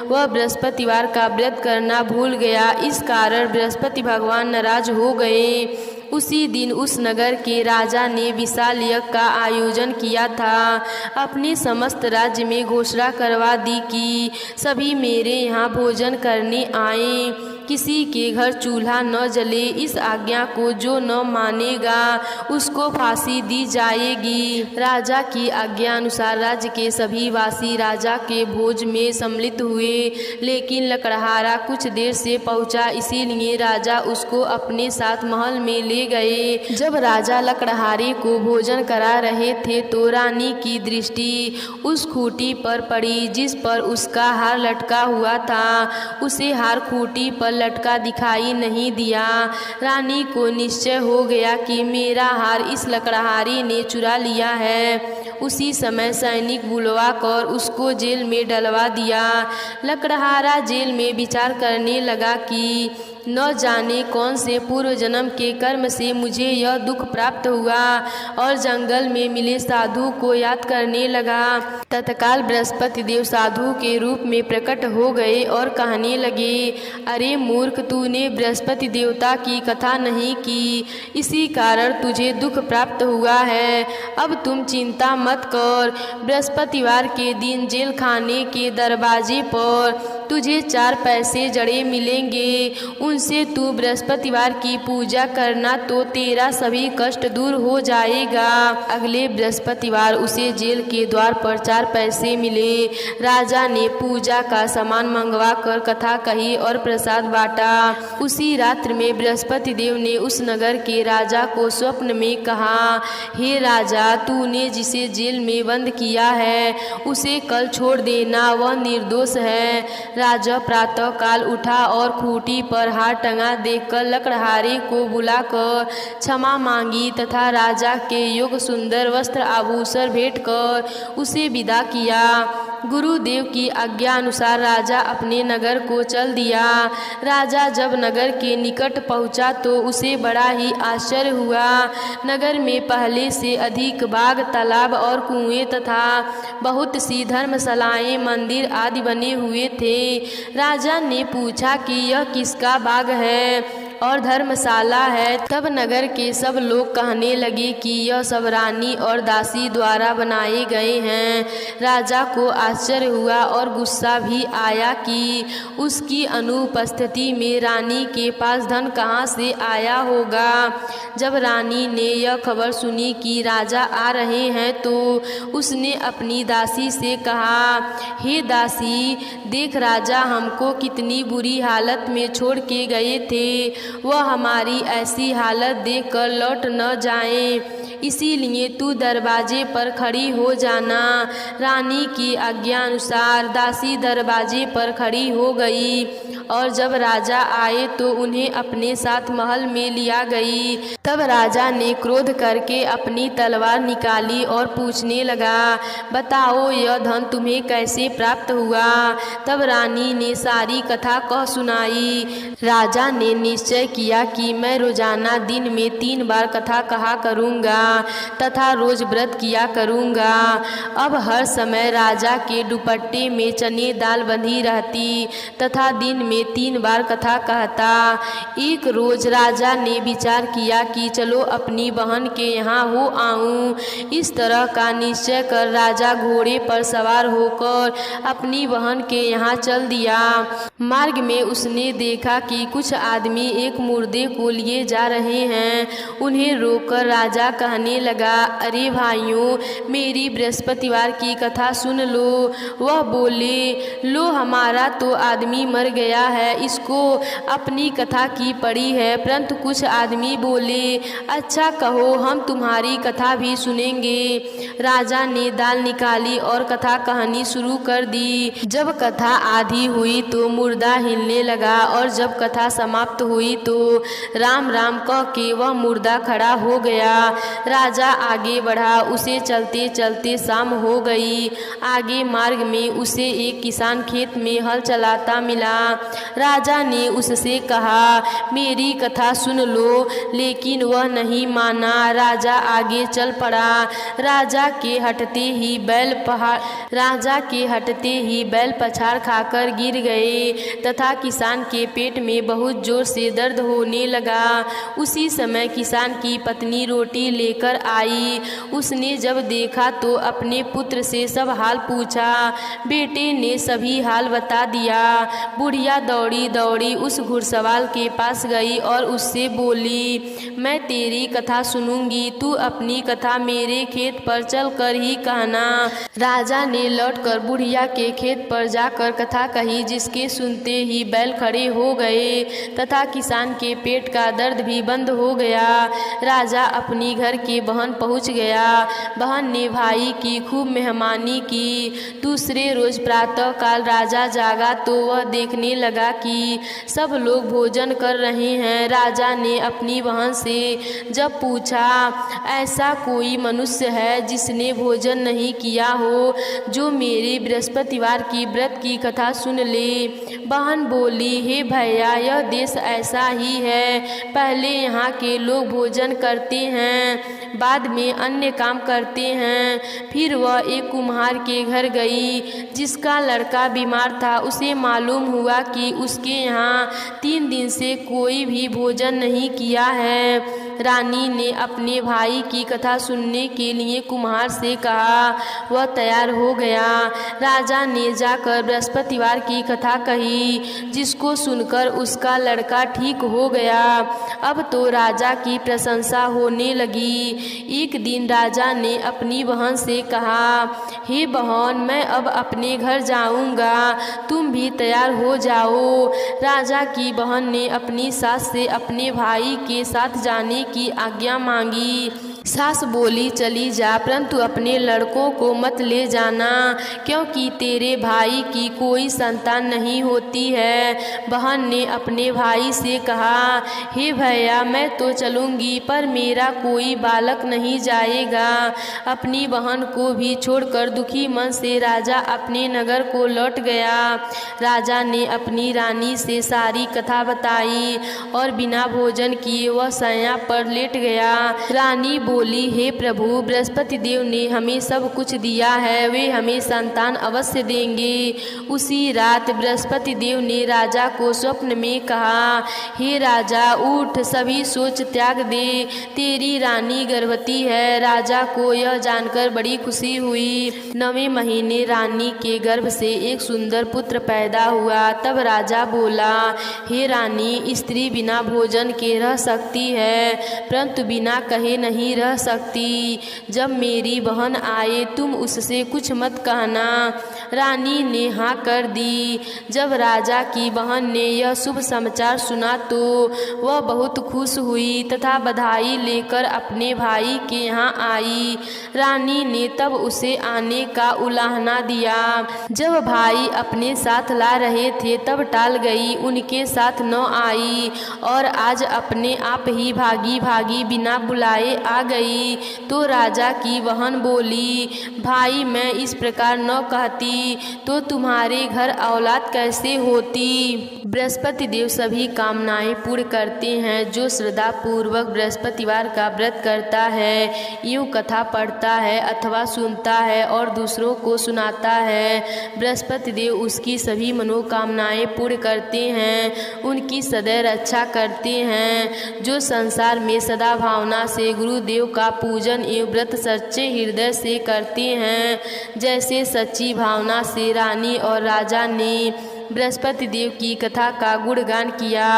वह बृहस्पतिवार का व्रत करना भूल गया। इस कारण बृहस्पति भगवान नाराज हो गए। उसी दिन उस नगर के राजा ने विशाल यज्ञ का आयोजन किया था। अपने समस्त राज्य में घोषणा करवा दी कि सभी मेरे यहाँ भोजन करने आए, किसी के घर चूल्हा न जले। इस आज्ञा को जो न मानेगा उसको फांसी दी जाएगी। राजा की आज्ञा अनुसार राज्य के सभी वासी राजा के भोज में सम्मिलित हुए, लेकिन लकड़हारा कुछ देर से पहुंचा, इसीलिए राजा उसको अपने साथ महल में ले गए। जब राजा लकड़हारे को भोजन करा रहे थे तो रानी की दृष्टि उस खूंटी पर पड़ी जिस पर उसका हार लटका हुआ था। उसे हार खूंटी पर लटका दिखाई नहीं दिया। रानी को निश्चय हो गया कि मेरा हार इस लकड़हारे ने चुरा लिया है। उसी समय सैनिक बुलवा कर उसको जेल में डलवा दिया। लकड़हारा जेल में विचार करने लगा कि न जाने कौन से पूर्व जन्म के कर्म से मुझे यह दुख प्राप्त हुआ, और जंगल में मिले साधु को याद करने लगा। तत्काल बृहस्पति देव साधु के रूप में प्रकट हो गए और कहने लगे, अरे मूर्ख, तूने बृहस्पति देवता की कथा नहीं की, इसी कारण तुझे दुख प्राप्त हुआ है। अब तुम चिंता मत कर। बृहस्पतिवार के दिन जेल खाने के दरवाजे पर तुझे 4 पैसे जड़े मिलेंगे, उनसे तू बृहस्पतिवार की पूजा करना तो तेरा सभी कष्ट दूर हो जाएगा। अगले बृहस्पतिवार उसे जेल के द्वार पर 4 पैसे मिले। राजा ने पूजा का सामान मंगवा कर कथा कही और प्रसाद बांटा। उसी रात्र में बृहस्पति देव ने उस नगर के राजा को स्वप्न में कहा, हे राजा, तूने जिसे जेल में बंद किया है उसे कल छोड़ देना, वह निर्दोष है। राजा प्रातः काल उठा और खूंटी पर हार टंगा देखकर लकड़हारे को बुलाकर क्षमा मांगी तथा राजा के योग्य सुंदर वस्त्र आभूषण भेंट कर उसे विदा किया। गुरुदेव की आज्ञा अनुसार राजा अपने नगर को चल दिया। राजा जब नगर के निकट पहुंचा तो उसे बड़ा ही आश्चर्य हुआ। नगर में पहले से अधिक बाग, तालाब और कुएं तथा बहुत सी धर्मशालाएं, मंदिर आदि बने हुए थे। राजा ने पूछा कि यह किसका बाग है और धर्मशाला है। तब नगर के सब लोग कहने लगे कि यह सब रानी और दासी द्वारा बनाए गए हैं। राजा को आश्चर्य हुआ और गुस्सा भी आया कि उसकी अनुपस्थिति में रानी के पास धन कहाँ से आया होगा। जब रानी ने यह खबर सुनी कि राजा आ रहे हैं तो उसने अपनी दासी से कहा, हे दासी, देख राजा हमको कितनी बुरी हालत में छोड़ के गए थे, वह हमारी ऐसी हालत देखकर लौट न जाएं, इसीलिए तू दरवाजे पर खड़ी हो जाना। रानी की आज्ञा अनुसार दासी दरवाजे पर खड़ी हो गई और जब राजा आए तो उन्हें अपने साथ महल में लिया गई। तब राजा ने क्रोध करके अपनी तलवार निकाली और पूछने लगा, बताओ यह धन तुम्हें कैसे प्राप्त हुआ। तब रानी ने सारी कथा कह सुनाई। राजा ने निश्चय किया कि मैं रोजाना दिन में 3 बार कथा कहा करूँगा तथा रोज व्रत किया करूँगा। अब हर समय राजा के दुपट्टे में चने दाल बंधी रहती तथा दिन में 3 बार कथा कहता। एक रोज राजा ने विचार किया कि चलो अपनी बहन के यहाँ हो आऊं। इस तरह का निश्चय कर राजा घोड़े पर सवार होकर अपनी बहन के यहाँ चल दिया। मार्ग में उसने देखा कि कुछ आदमी एक मुर्दे को लिए जा रहे हैं। उन्हें रोककर राजा कहने लगा, अरे भाइयों, मेरी बृहस्पतिवार की कथा सुन लो। वह बोले, लो हमारा तो आदमी मर गया है, इसको अपनी कथा की पड़ी है। परंतु कुछ आदमी बोले, अच्छा कहो, हम तुम्हारी कथा भी सुनेंगे। राजा ने दाल निकाली और कथा कहनी शुरू कर दी। जब कथा आधी हुई तो मुर्दा हिलने लगा और जब कथा समाप्त हुई तो राम राम कह के वह मुर्दा खड़ा हो गया। राजा आगे बढ़ा। उसे चलते चलते शाम हो गई। आगे मार्ग में उसे एक किसान खेत में हल चलाता मिला। राजा ने उससे कहा, मेरी कथा सुन लो, लेकिन वह नहीं माना। राजा आगे चल पड़ा। राजा के हटते ही बैल पछाड़ खाकर गिर गए तथा किसान के पेट में बहुत जोर से दर्द होने लगा। उसी समय किसान की पत्नी रोटी लेकर आई। उसने जब देखा तो अपने पुत्र से सब हाल पूछा। बेटे ने सभी हाल बता दिया। बुढ़िया दौड़ी दौड़ी उस घुड़सवार के पास गई और उससे बोली, मैं तेरी कथा सुनूंगी, तू अपनी कथा मेरे खेत पर चलकर ही कहना। राजा ने लौटकर बुढ़िया के खेत पर जाकर कथा कही, जिसके सुनते ही बैल खड़े हो गए तथा किसान के पेट का दर्द भी बंद हो गया। राजा अपनी घर के बहन पहुंच गया। बहन ने भाई की खूब मेहमानी की। दूसरे रोज प्रातः काल राजा जागा तो वह देखने लगा कि सब लोग भोजन कर रहे हैं। राजा ने अपनी बहन से जब पूछा, ऐसा कोई मनुष्य है जिसने भोजन नहीं किया हो, जो मेरे बृहस्पतिवार की व्रत की कथा सुन ले। बहन बोली, हे भैया, यह देश ऐसा ही है। पहले यहाँ के लोग भोजन करते हैं, बाद में अन्य काम करते हैं। फिर वह एक कुम्हार के घर गई, जिसका लड़का बीमार था। उसे मालूम हुआ कि उसके यहाँ 3 दिन से कोई भी भोजन नहीं किया है। रानी ने अपने भाई की कथा सुनने के लिए कुम्हार से कहा। वह तैयार हो गया। राजा ने जाकर बृहस्पतिवार की कथा कही, जिसको सुनकर उसका लड़का ठीक हो गया। अब तो राजा की प्रशंसा होने लगी। एक दिन राजा ने अपनी बहन से कहा, हे बहन, मैं अब अपने घर जाऊंगा, तुम भी तैयार हो जाओ। राजा की बहन ने अपनी सास से अपने भाई के साथ जाने की आज्ञा मांगी। सास बोली, चली जा, परंतु अपने लड़कों को मत ले जाना, क्योंकि तेरे भाई की कोई संतान नहीं होती है। बहन ने अपने भाई से कहा, हे भैया, मैं तो चलूंगी, पर मेरा कोई बालक नहीं जाएगा। अपनी बहन को भी छोड़कर दुखी मन से राजा अपने नगर को लौट गया। राजा ने अपनी रानी से सारी कथा बताई और बिना भोजन किए वह शैया पर लेट गया। रानी बोली, हे प्रभु, बृहस्पति देव ने हमें सब कुछ दिया है, वे हमें संतान अवश्य देंगे। उसी रात बृहस्पति देव ने राजा को स्वप्न में कहा, हे राजा, उठ, सभी सोच त्याग दे, तेरी रानी गर्भवती है। राजा को यह जानकर बड़ी खुशी हुई। 9वें महीने रानी के गर्भ से एक सुंदर पुत्र पैदा हुआ। तब राजा बोला, हे रानी, स्त्री बिना भोजन के रह सकती है, परंतु बिना कहे नहीं रह सकती। जब मेरी बहन आए तुम उससे कुछ मत कहना। रानी ने हाँ कर दी। जब राजा की बहन ने यह शुभ समाचार सुना तो वह बहुत खुश हुई तथा बधाई लेकर अपने भाई के यहाँ आई। रानी ने तब उसे आने का उलाहना दिया। जब भाई अपने साथ ला रहे थे तब टाल गई, उनके साथ न आई और आज अपने आप ही भागी भागी बिना बुलाए आ गई। तो राजा की बहन बोली, भाई, मैं इस प्रकार न कहती तो तुम्हारे घर औलाद कैसे होती। बृहस्पति देव सभी कामनाएं पूर्ण करते हैं। जो श्रद्धा पूर्वक बृहस्पतिवार का व्रत करता है, यूं कथा पढ़ता है अथवा सुनता है और दूसरों को सुनाता है, बृहस्पति देव उसकी सभी मनोकामनाएं पूर्ण करते हैं, उनकी सदैव रक्षा करते हैं। जो संसार में सदा भावना से गुरुदेव का पूजन एवं व्रत सच्चे हृदय से करते हैं, जैसे सच्ची भावना से रानी और राजा ने बृहस्पति देव की कथा का गुणगान किया,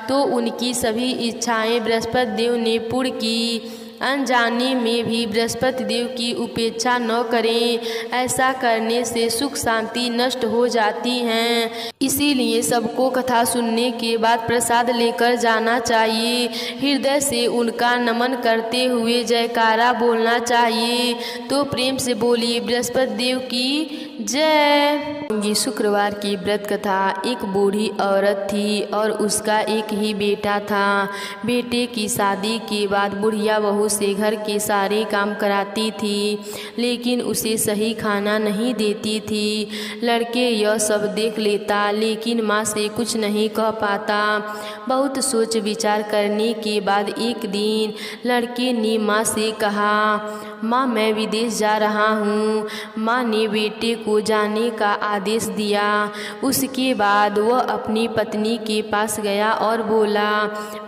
तो उनकी सभी इच्छाएं बृहस्पति देव ने पूर्ण की। अनजाने में भी बृहस्पति देव की उपेक्षा न करें, ऐसा करने से सुख शांति नष्ट हो जाती हैं। इसीलिए सबको कथा सुनने के बाद प्रसाद लेकर जाना चाहिए। हृदय से उनका नमन करते हुए जयकारा बोलना चाहिए। तो प्रेम से बोलिए, बृहस्पति देव की जय। शुक्रवार की व्रत कथा। एक बूढ़ी औरत थी और उसका एक ही बेटा था। बेटे की शादी के बाद बुढ़िया बहू से घर के सारे काम कराती थी, लेकिन उसे सही खाना नहीं देती थी। लड़के यह सब देख लेता, लेकिन माँ से कुछ नहीं कह पाता। बहुत सोच विचार करने के बाद एक दिन लड़के ने माँ से कहा, माँ मैं विदेश जा रहा हूँ। माँ ने बेटे को जाने का आदेश दिया। उसके बाद वह अपनी पत्नी के पास गया और बोला,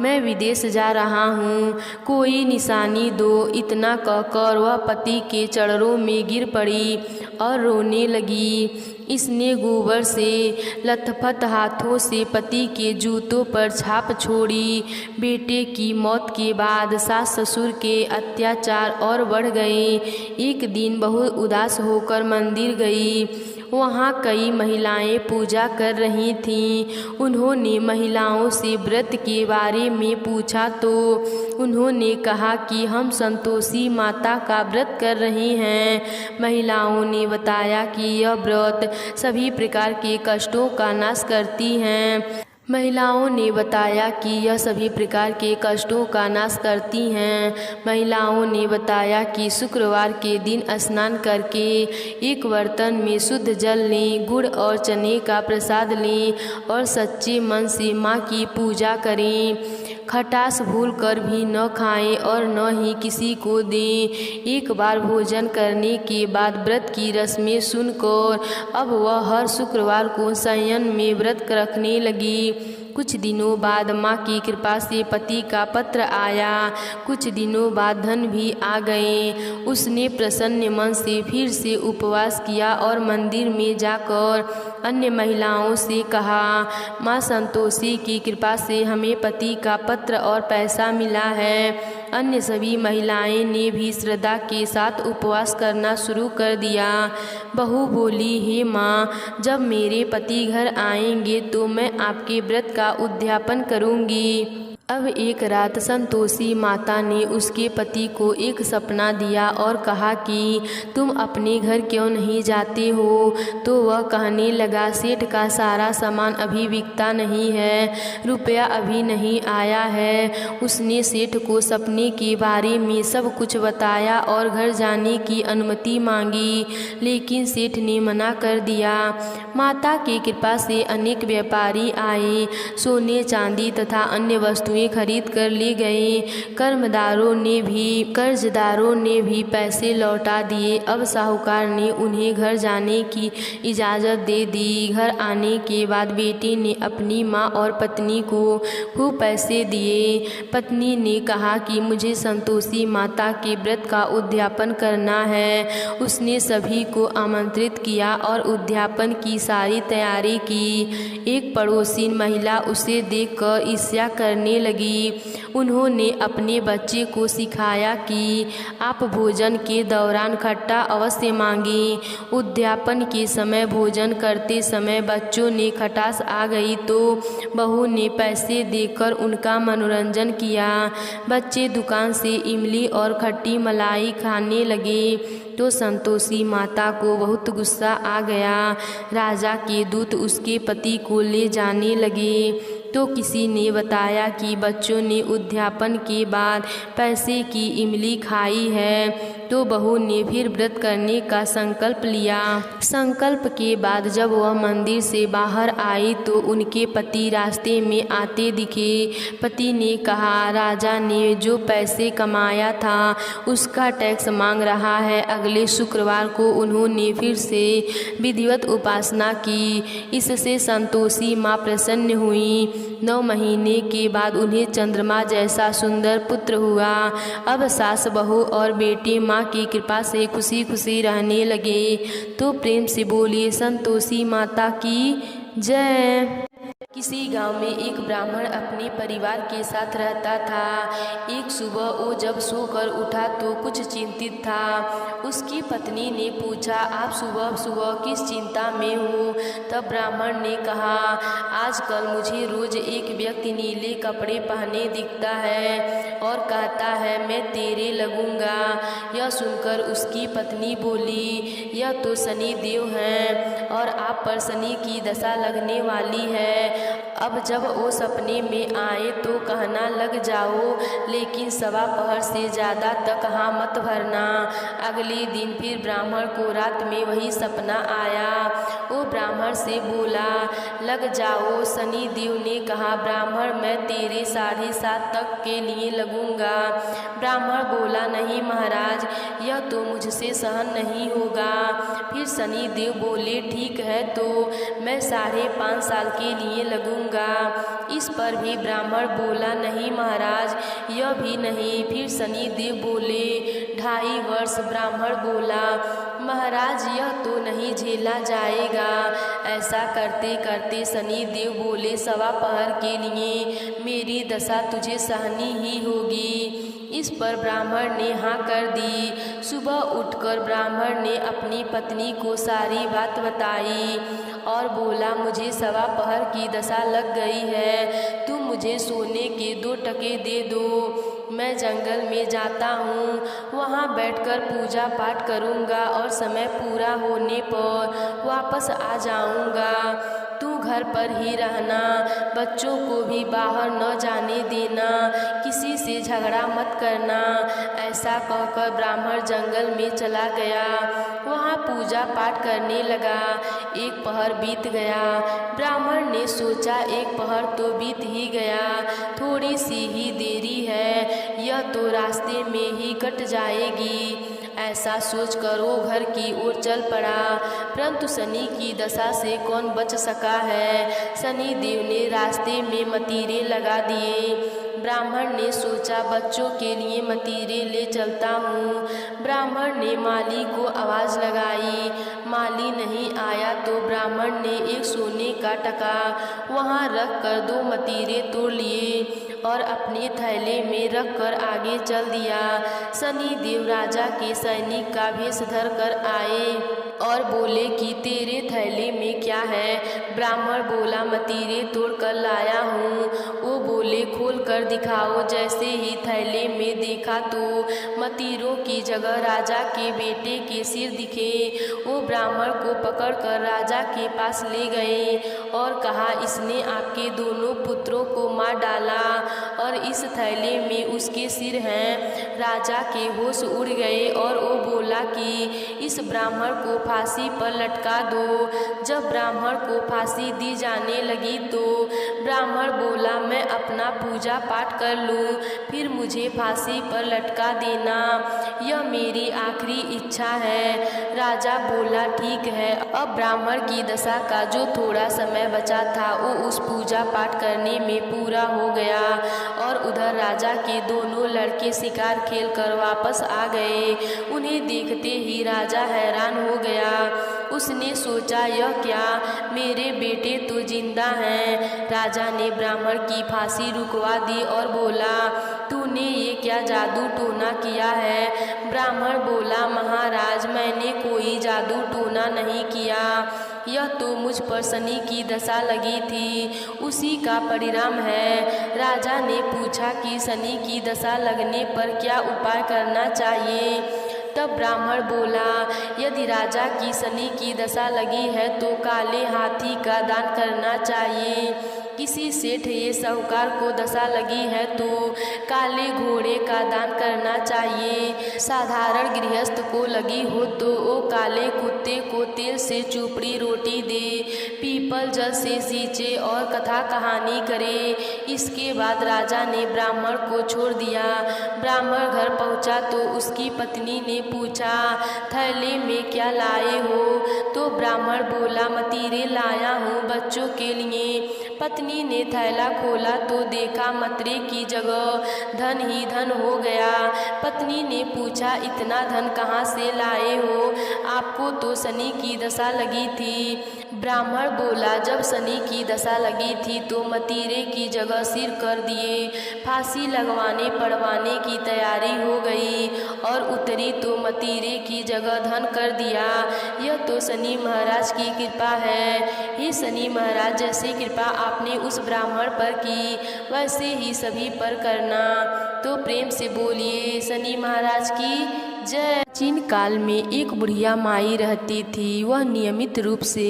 मैं विदेश जा रहा हूँ, कोई निशानी दो। इतना कहकर वह पति के चरणों में गिर पड़ी और रोने लगी। इसने गोबर से लथपथ हाथों से पति के जूतों पर छाप छोड़ी। बेटे की मौत के बाद सास ससुर के अत्याचार और बढ़ गए। एक दिन बहुत उदास होकर मंदिर गई। वहाँ कई महिलाएं पूजा कर रही थीं। उन्होंने महिलाओं से व्रत के बारे में पूछा तो उन्होंने कहा कि हम संतोषी माता का व्रत कर रही हैं। महिलाओं ने बताया कि यह व्रत सभी प्रकार के कष्टों का नाश करती हैं। महिलाओं ने बताया कि यह सभी प्रकार के कष्टों का नाश करती हैं। महिलाओं ने बताया कि शुक्रवार के दिन स्नान करके एक बर्तन में शुद्ध जल लें, गुड़ और चने का प्रसाद लें और सच्चे मन से माँ की पूजा करें। खटास भूल कर भी न खाएं और न ही किसी को दें। एक बार भोजन करने के बाद व्रत की रस्में सुनकर अब वह हर शुक्रवार को संयम में व्रत रखने लगी। कुछ दिनों बाद माँ की कृपा से पति का पत्र आया। कुछ दिनों बाद धन भी आ गए। उसने प्रसन्न मन से फिर से उपवास किया और मंदिर में जाकर अन्य महिलाओं से कहा, माँ संतोषी की कृपा से हमें पति का पत्र और पैसा मिला है। अन्य सभी महिलाएं ने भी श्रद्धा के साथ उपवास करना शुरू कर दिया। बहू बोली, हे माँ, जब मेरे पति घर आएंगे तो मैं आपके व्रत का उद्यापन करूंगी। अब एक रात संतोषी माता ने उसके पति को एक सपना दिया और कहा कि तुम अपने घर क्यों नहीं जाते हो। तो वह कहने लगा, सेठ का सारा सामान अभी बिकता नहीं है, रुपया अभी नहीं आया है। उसने सेठ को सपने के बारे में सब कुछ बताया और घर जाने की अनुमति मांगी, लेकिन सेठ ने मना कर दिया। माता की कृपा से अनेक व्यापारी आए, सोने चांदी तथा अन्य वस्तुएं खरीद कर ले गए। कर्जदारों ने भी पैसे लौटा दिए। अब साहूकार ने उन्हें घर जाने की इजाज़त दे दी। घर आने के बाद बेटे ने अपनी माँ और पत्नी को खूब पैसे दिए। पत्नी ने कहा कि मुझे संतोषी माता के व्रत का उद्यापन करना है। उसने सभी को आमंत्रित किया और उद्यापन की सारी तैयारी की। एक पड़ोसी महिला उसे देखकर ईर्ष्या करने लगी। उन्होंने अपने बच्चे को सिखाया कि आप भोजन के दौरान खट्टा अवश्य मांगें। उद्यापन के समय भोजन करते समय बच्चों ने खटास आ गई तो बहू ने पैसे देकर उनका मनोरंजन किया। बच्चे दुकान से इमली और खट्टी मलाई खाने लगे तो संतोषी माता को बहुत गुस्सा आ गया। राजा के दूत उसके पति को ले जाने लगे तो किसी ने बताया कि बच्चों ने उद्यापन के बाद पैसे की इमली खाई है। तो बहू ने फिर व्रत करने का संकल्प लिया। संकल्प के बाद जब वह मंदिर से बाहर आई तो उनके पति रास्ते में आते दिखे। पति ने कहा, राजा ने जो पैसे कमाया था उसका टैक्स मांग रहा है। अगले शुक्रवार को उन्होंने फिर से विधिवत उपासना की। इससे संतोषी माँ प्रसन्न हुई। 9 महीने के बाद उन्हें चंद्रमा जैसा सुंदर पुत्र हुआ। अब सास बहू और बेटे माँ की कृपा से खुशी खुशी रहने लगे। तो प्रेम से बोलिए संतोषी माता की जय। किसी गांव में एक ब्राह्मण अपने परिवार के साथ रहता था। एक सुबह वो जब सोकर उठा तो कुछ चिंतित था। उसकी पत्नी ने पूछा, आप सुबह सुबह किस चिंता में हो? तब ब्राह्मण ने कहा, आजकल मुझे रोज एक व्यक्ति नीले कपड़े पहने दिखता है और कहता है मैं तेरे लगूंगा। यह सुनकर उसकी पत्नी बोली, यह तो शनि देव हैं और आप पर शनि की दशा लगने वाली है। अब जब वो सपने में आए तो कहना लग जाओ, लेकिन सवा पहर से ज़्यादा तक हाँ मत भरना। अगले दिन फिर ब्राह्मण को रात में वही सपना आया। वो ब्राह्मण से बोला, लग जाओ। शनि देव ने कहा, ब्राह्मण मैं तेरे 7:30 तक के लिए लगूंगा। ब्राह्मण बोला, नहीं महाराज, यह तो मुझसे सहन नहीं होगा। फिर शनि देव बोले, ठीक है तो मैं 5.5 साल के लिए लगूंगा। इस पर भी ब्राह्मण बोला, नहीं महाराज, यह भी नहीं। फिर शनि देव बोले, 2.5 वर्ष। ब्राह्मण बोला, महाराज यह तो नहीं झेला जाएगा। ऐसा करते करते शनि देव बोले, सवा पहर के लिए मेरी दशा तुझे सहनी ही होगी। इस पर ब्राह्मण ने हाँ कर दी। सुबह उठकर ब्राह्मण ने अपनी पत्नी को सारी बात बताई और बोला, मुझे सवा पहर की दशा लग गई है, तुम मुझे सोने के 2 टके दे दो। मैं जंगल में जाता हूँ, वहाँ बैठकर पूजा पाठ करूँगा और समय पूरा होने पर वापस आ जाऊँगा। तू घर पर ही रहना, बच्चों को भी बाहर न जाने देना, किसी से झगड़ा मत करना। ऐसा कहकर ब्राह्मण जंगल में चला गया। वहाँ पूजा पाठ करने लगा। 1 पहर बीत गया। ब्राह्मण ने सोचा, 1 पहर तो बीत ही गया, थोड़ी सी ही देरी है, यह तो रास्ते में ही कट जाएगी। ऐसा सोचकर वो घर की ओर चल पड़ा। परंतु शनि की दशा से कौन बच सका है। शनि देव ने रास्ते में मतीरे लगा दिए। ब्राह्मण ने सोचा, बच्चों के लिए मतीरे ले चलता हूँ। ब्राह्मण ने माली को आवाज़ लगाई। माली नहीं आया तो ब्राह्मण ने 1 सोने का टका वहाँ रख कर 2 मतीरे तोड़ लिए और अपने थैले में रख कर आगे चल दिया। शनि देव राजा के सैनिक का भेष धर कर आए और बोले कि तेरे थैले में क्या है। ब्राह्मण बोला, मतीरे तोड़ कर लाया हूँ। वो बोले, खोल कर दिखाओ। जैसे ही थैले में देखा तो मतीरों की जगह राजा के बेटे के सिर दिखे। वो ब्राह्मण को पकड़कर राजा के पास ले गए और कहा, इसने आपके दोनों पुत्रों को मार डाला और इस थैले में उसके सिर हैं। राजा के होश उड़ गए और वो बोला कि इस ब्राह्मण को फांसी पर लटका दो। जब ब्राह्मण को फांसी दी जाने लगी तो ब्राह्मण बोला, मैं अपना पूजा पाठ कर लूँ, फिर मुझे फांसी पर लटका देना, यह मेरी आखिरी इच्छा है। राजा बोला, ठीक है। अब ब्राह्मण की दशा का जो थोड़ा समय बचा था वो उस पूजा पाठ करने में पूरा हो गया। और उधर राजा के दोनों लड़के शिकार खेल कर वापस आ गए। उन्हें देखते ही राजा हैरान हो गया। उसने सोचा, यह क्या, मेरे बेटे तो जिंदा हैं। राजा ने ब्राह्मण की फांसी रुकवा दी और बोला, तूने ये क्या जादू टोना किया है। ब्राह्मण बोला, महाराज मैंने कोई जादू टोना नहीं किया, यह तो मुझ पर शनि की दशा लगी थी, उसी का परिणाम है। राजा ने पूछा कि शनि की दशा लगने पर क्या उपाय करना चाहिए। तब ब्राह्मण बोला, यदि राजा की शनि की दशा लगी है तो काले हाथी का दान करना चाहिए। किसी सेठ या साहूकार को दशा लगी है तो काले घोड़े का दान करना चाहिए। साधारण गृहस्थ को लगी हो तो वो काले कुत्ते को तेल से चुपड़ी रोटी दे, पीपल जल से सींचे और कथा कहानी करे। इसके बाद राजा ने ब्राह्मण को छोड़ दिया। ब्राह्मण घर पहुंचा तो उसकी पत्नी ने पूछा, थैले में क्या लाए हो। तो ब्राह्मण बोला, मतीरे लाया हूँ बच्चों के लिए। पत्नी ने थैला खोला तो देखा मतरे की जगह धन ही धन हो गया। पत्नी ने पूछा, इतना धन कहाँ से लाए हो, आपको तो शनि की दशा लगी थी। ब्राह्मण बोला, जब शनि की दशा लगी थी तो मतीरे की जगह सिर कर दिए, फांसी लगवाने पड़वाने की तैयारी हो गई और उतरी तो मतीरे की जगह धन कर दिया। यह तो शनि महाराज की कृपा है। हे शनि महाराज, जैसे कृपा आपने उस ब्राह्मण पर की वैसे ही सभी पर करना। तो प्रेम से बोलिए शनि महाराज की जय। प्राचीन काल में एक बुढ़िया माई रहती थी। वह नियमित रूप से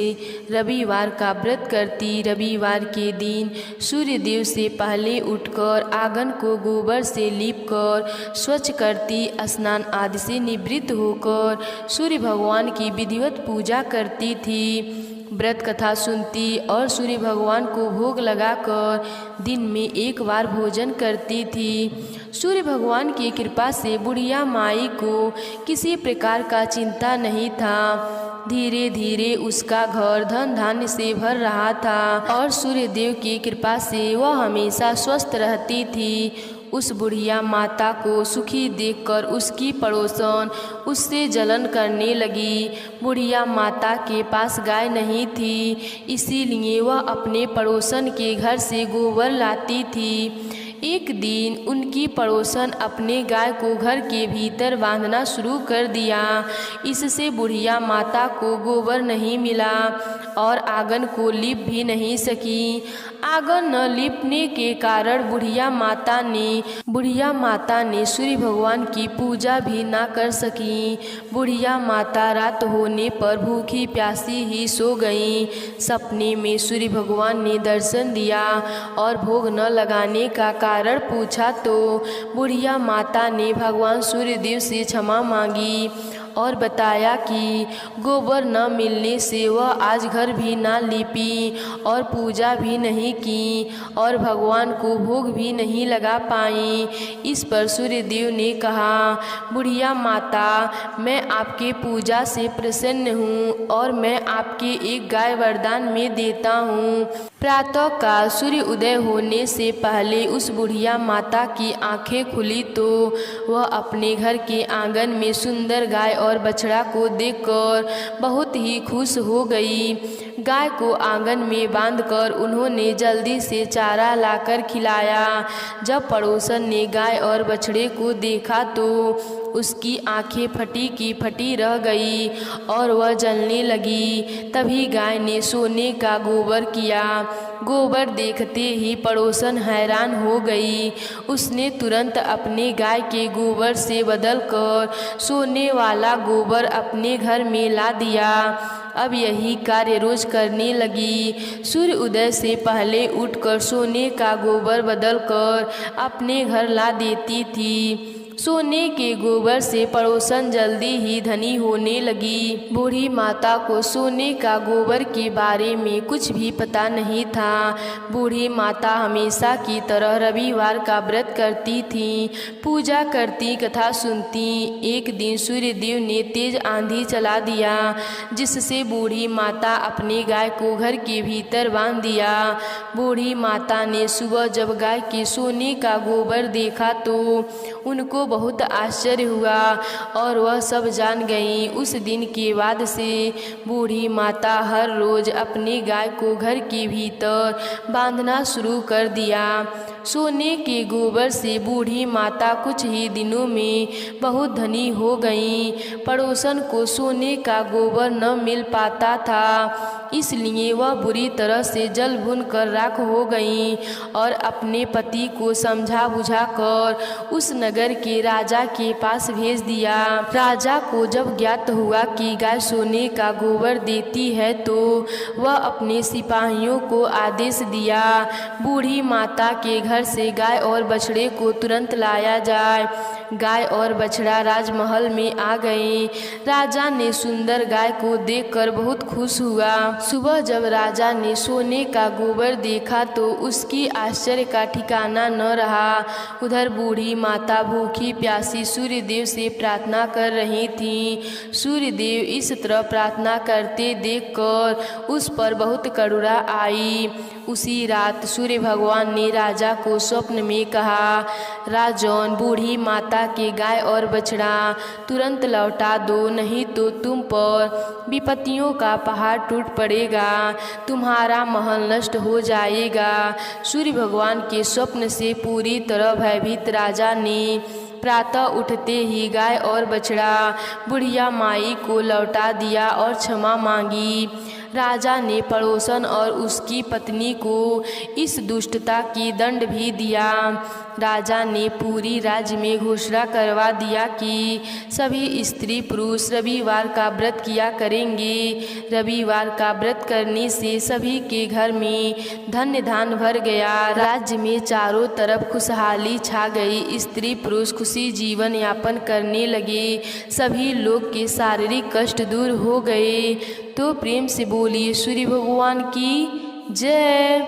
रविवार का व्रत करती। रविवार के दिन सूर्य देव से पहले उठकर आंगन को गोबर से लीपकर स्वच्छ करती। स्नान आदि से निवृत्त होकर सूर्य भगवान की विधिवत पूजा करती थी। व्रत कथा सुनती और सूर्य भगवान को भोग लगाकर दिन में एक बार भोजन करती थी। सूर्य भगवान की कृपा से बुढ़िया माई को किसी प्रकार का चिंता नहीं था। धीरे धीरे उसका घर धन धान्य से भर रहा था और सूर्य देव की कृपा से वह हमेशा स्वस्थ रहती थी। उस बुढ़िया माता को सुखी देखकर उसकी पड़ोसन उससे जलन करने लगी। बुढ़िया माता के पास गाय नहीं थी, इसीलिए वह अपने पड़ोसन के घर से गोबर लाती थी। एक दिन उनकी पड़ोसन अपने गाय को घर के भीतर बांधना शुरू कर दिया। इससे बुढ़िया माता को गोबर नहीं मिला और आंगन को लीप भी नहीं सकी। आंगन न लीपने के कारण बुढ़िया माता ने सूर्य भगवान की पूजा भी ना कर सकी। बुढ़िया माता रात होने पर भूखी प्यासी ही सो गई। सपने में सूर्य भगवान ने दर्शन दिया और भोग न लगाने का कारण पूछा तो बुढ़िया माता ने भगवान सूर्य देव से क्षमा मांगी और बताया कि गोबर न मिलने से वह आज घर भी ना लीपी और पूजा भी नहीं की और भगवान को भोग भी नहीं लगा पाई। इस पर सूर्य देव ने कहा, बुढ़िया माता, मैं आपके पूजा से प्रसन्न हूँ और मैं आपके एक गाय वरदान में देता हूँ। प्रातः काल सूर्य उदय होने से पहले उस बुढ़िया माता की आंखें खुली तो वह अपने घर के आंगन में सुंदर गाय और बछड़ा को देखकर बहुत ही खुश हो गई। गाय को आंगन में बांधकर उन्होंने जल्दी से चारा लाकर खिलाया। जब पड़ोसन ने गाय और बछड़े को देखा तो उसकी आंखें फटी की फटी रह गई और वह जलने लगी। तभी गाय ने सोने का गोबर किया। गोबर देखते ही पड़ोसन हैरान हो गई। उसने तुरंत अपने गाय के गोबर से बदलकर सोने वाला गोबर अपने घर में ला दिया। अब यही कार्य रोज करने लगी। सूर्य उदय से पहले उठकर सोने का गोबर बदलकर अपने घर ला देती थी। सोने के गोबर से पड़ोसन जल्दी ही धनी होने लगी। बूढ़ी माता को सोने का गोबर के बारे में कुछ भी पता नहीं था। बूढ़ी माता हमेशा की तरह रविवार का व्रत करती थी, पूजा करती, कथा सुनती। एक दिन सूर्य देव ने तेज आंधी चला दिया, जिससे बूढ़ी माता अपनी गाय को घर के भीतर बांध दिया। बूढ़ी माता ने सुबह जब गाय के सोने का गोबर देखा तो उनको बहुत आश्चर्य हुआ और वह सब जान गईं। उस दिन के बाद से बूढ़ी माता हर रोज अपनी गाय को घर के भीतर बांधना शुरू कर दिया। सोने के गोबर से बूढ़ी माता कुछ ही दिनों में बहुत धनी हो गईं। पड़ोसन को सोने का गोबर न मिल पाता था, इसलिए वह बुरी तरह से जल भुन कर राख हो गईं और अपने पति को समझा बुझाकर उस नगर के राजा के पास भेज दिया। राजा को जब ज्ञात हुआ कि गाय सोने का गोबर देती है तो वह अपने सिपाहियों को आदेश दिया, बूढ़ी माता के घर से गाय और बछड़े को तुरंत लाया जाए। गाय और बछड़ा राजमहल में आ गए। राजा ने सुंदर गाय को देखकर बहुत खुश हुआ। सुबह जब राजा ने सोने का गोबर देखा तो उसकी आश्चर्य का ठिकाना न रहा। उधर बूढ़ी माता भूखी प्यासी सूर्य देव से प्रार्थना कर रही थी। सूर्य देव इस तरह प्रार्थना करते देखकर उस पर बहुत करुणा आई। उसी रात सूर्य भगवान ने राजा को स्वप्न में कहा, राजन, बूढ़ी माता के गाय और बछड़ा तुरंत लौटा दो, नहीं तो तुम पर विपत्तियों का पहाड़ टूट पड़ेगा, तुम्हारा महल नष्ट हो जाएगा। सूर्य भगवान के स्वप्न से पूरी तरह भयभीत राजा ने प्रातः उठते ही गाय और बछड़ा बुढ़िया माई को लौटा दिया और क्षमा मांगी। राजा ने पड़ोसन और उसकी पत्नी को इस दुष्टता की दंड भी दिया। राजा ने पूरी राज्य में घोषणा करवा दिया कि सभी स्त्री पुरुष रविवार का व्रत किया करेंगे। रविवार का व्रत करने से सभी के घर में धन्य धान भर गया। राज्य में चारों तरफ खुशहाली छा गई। स्त्री पुरुष खुशी जीवन यापन करने लगे। सभी लोग के शारीरिक कष्ट दूर हो गए। तो प्रेम से बोलिए सूर्य भगवान की जय।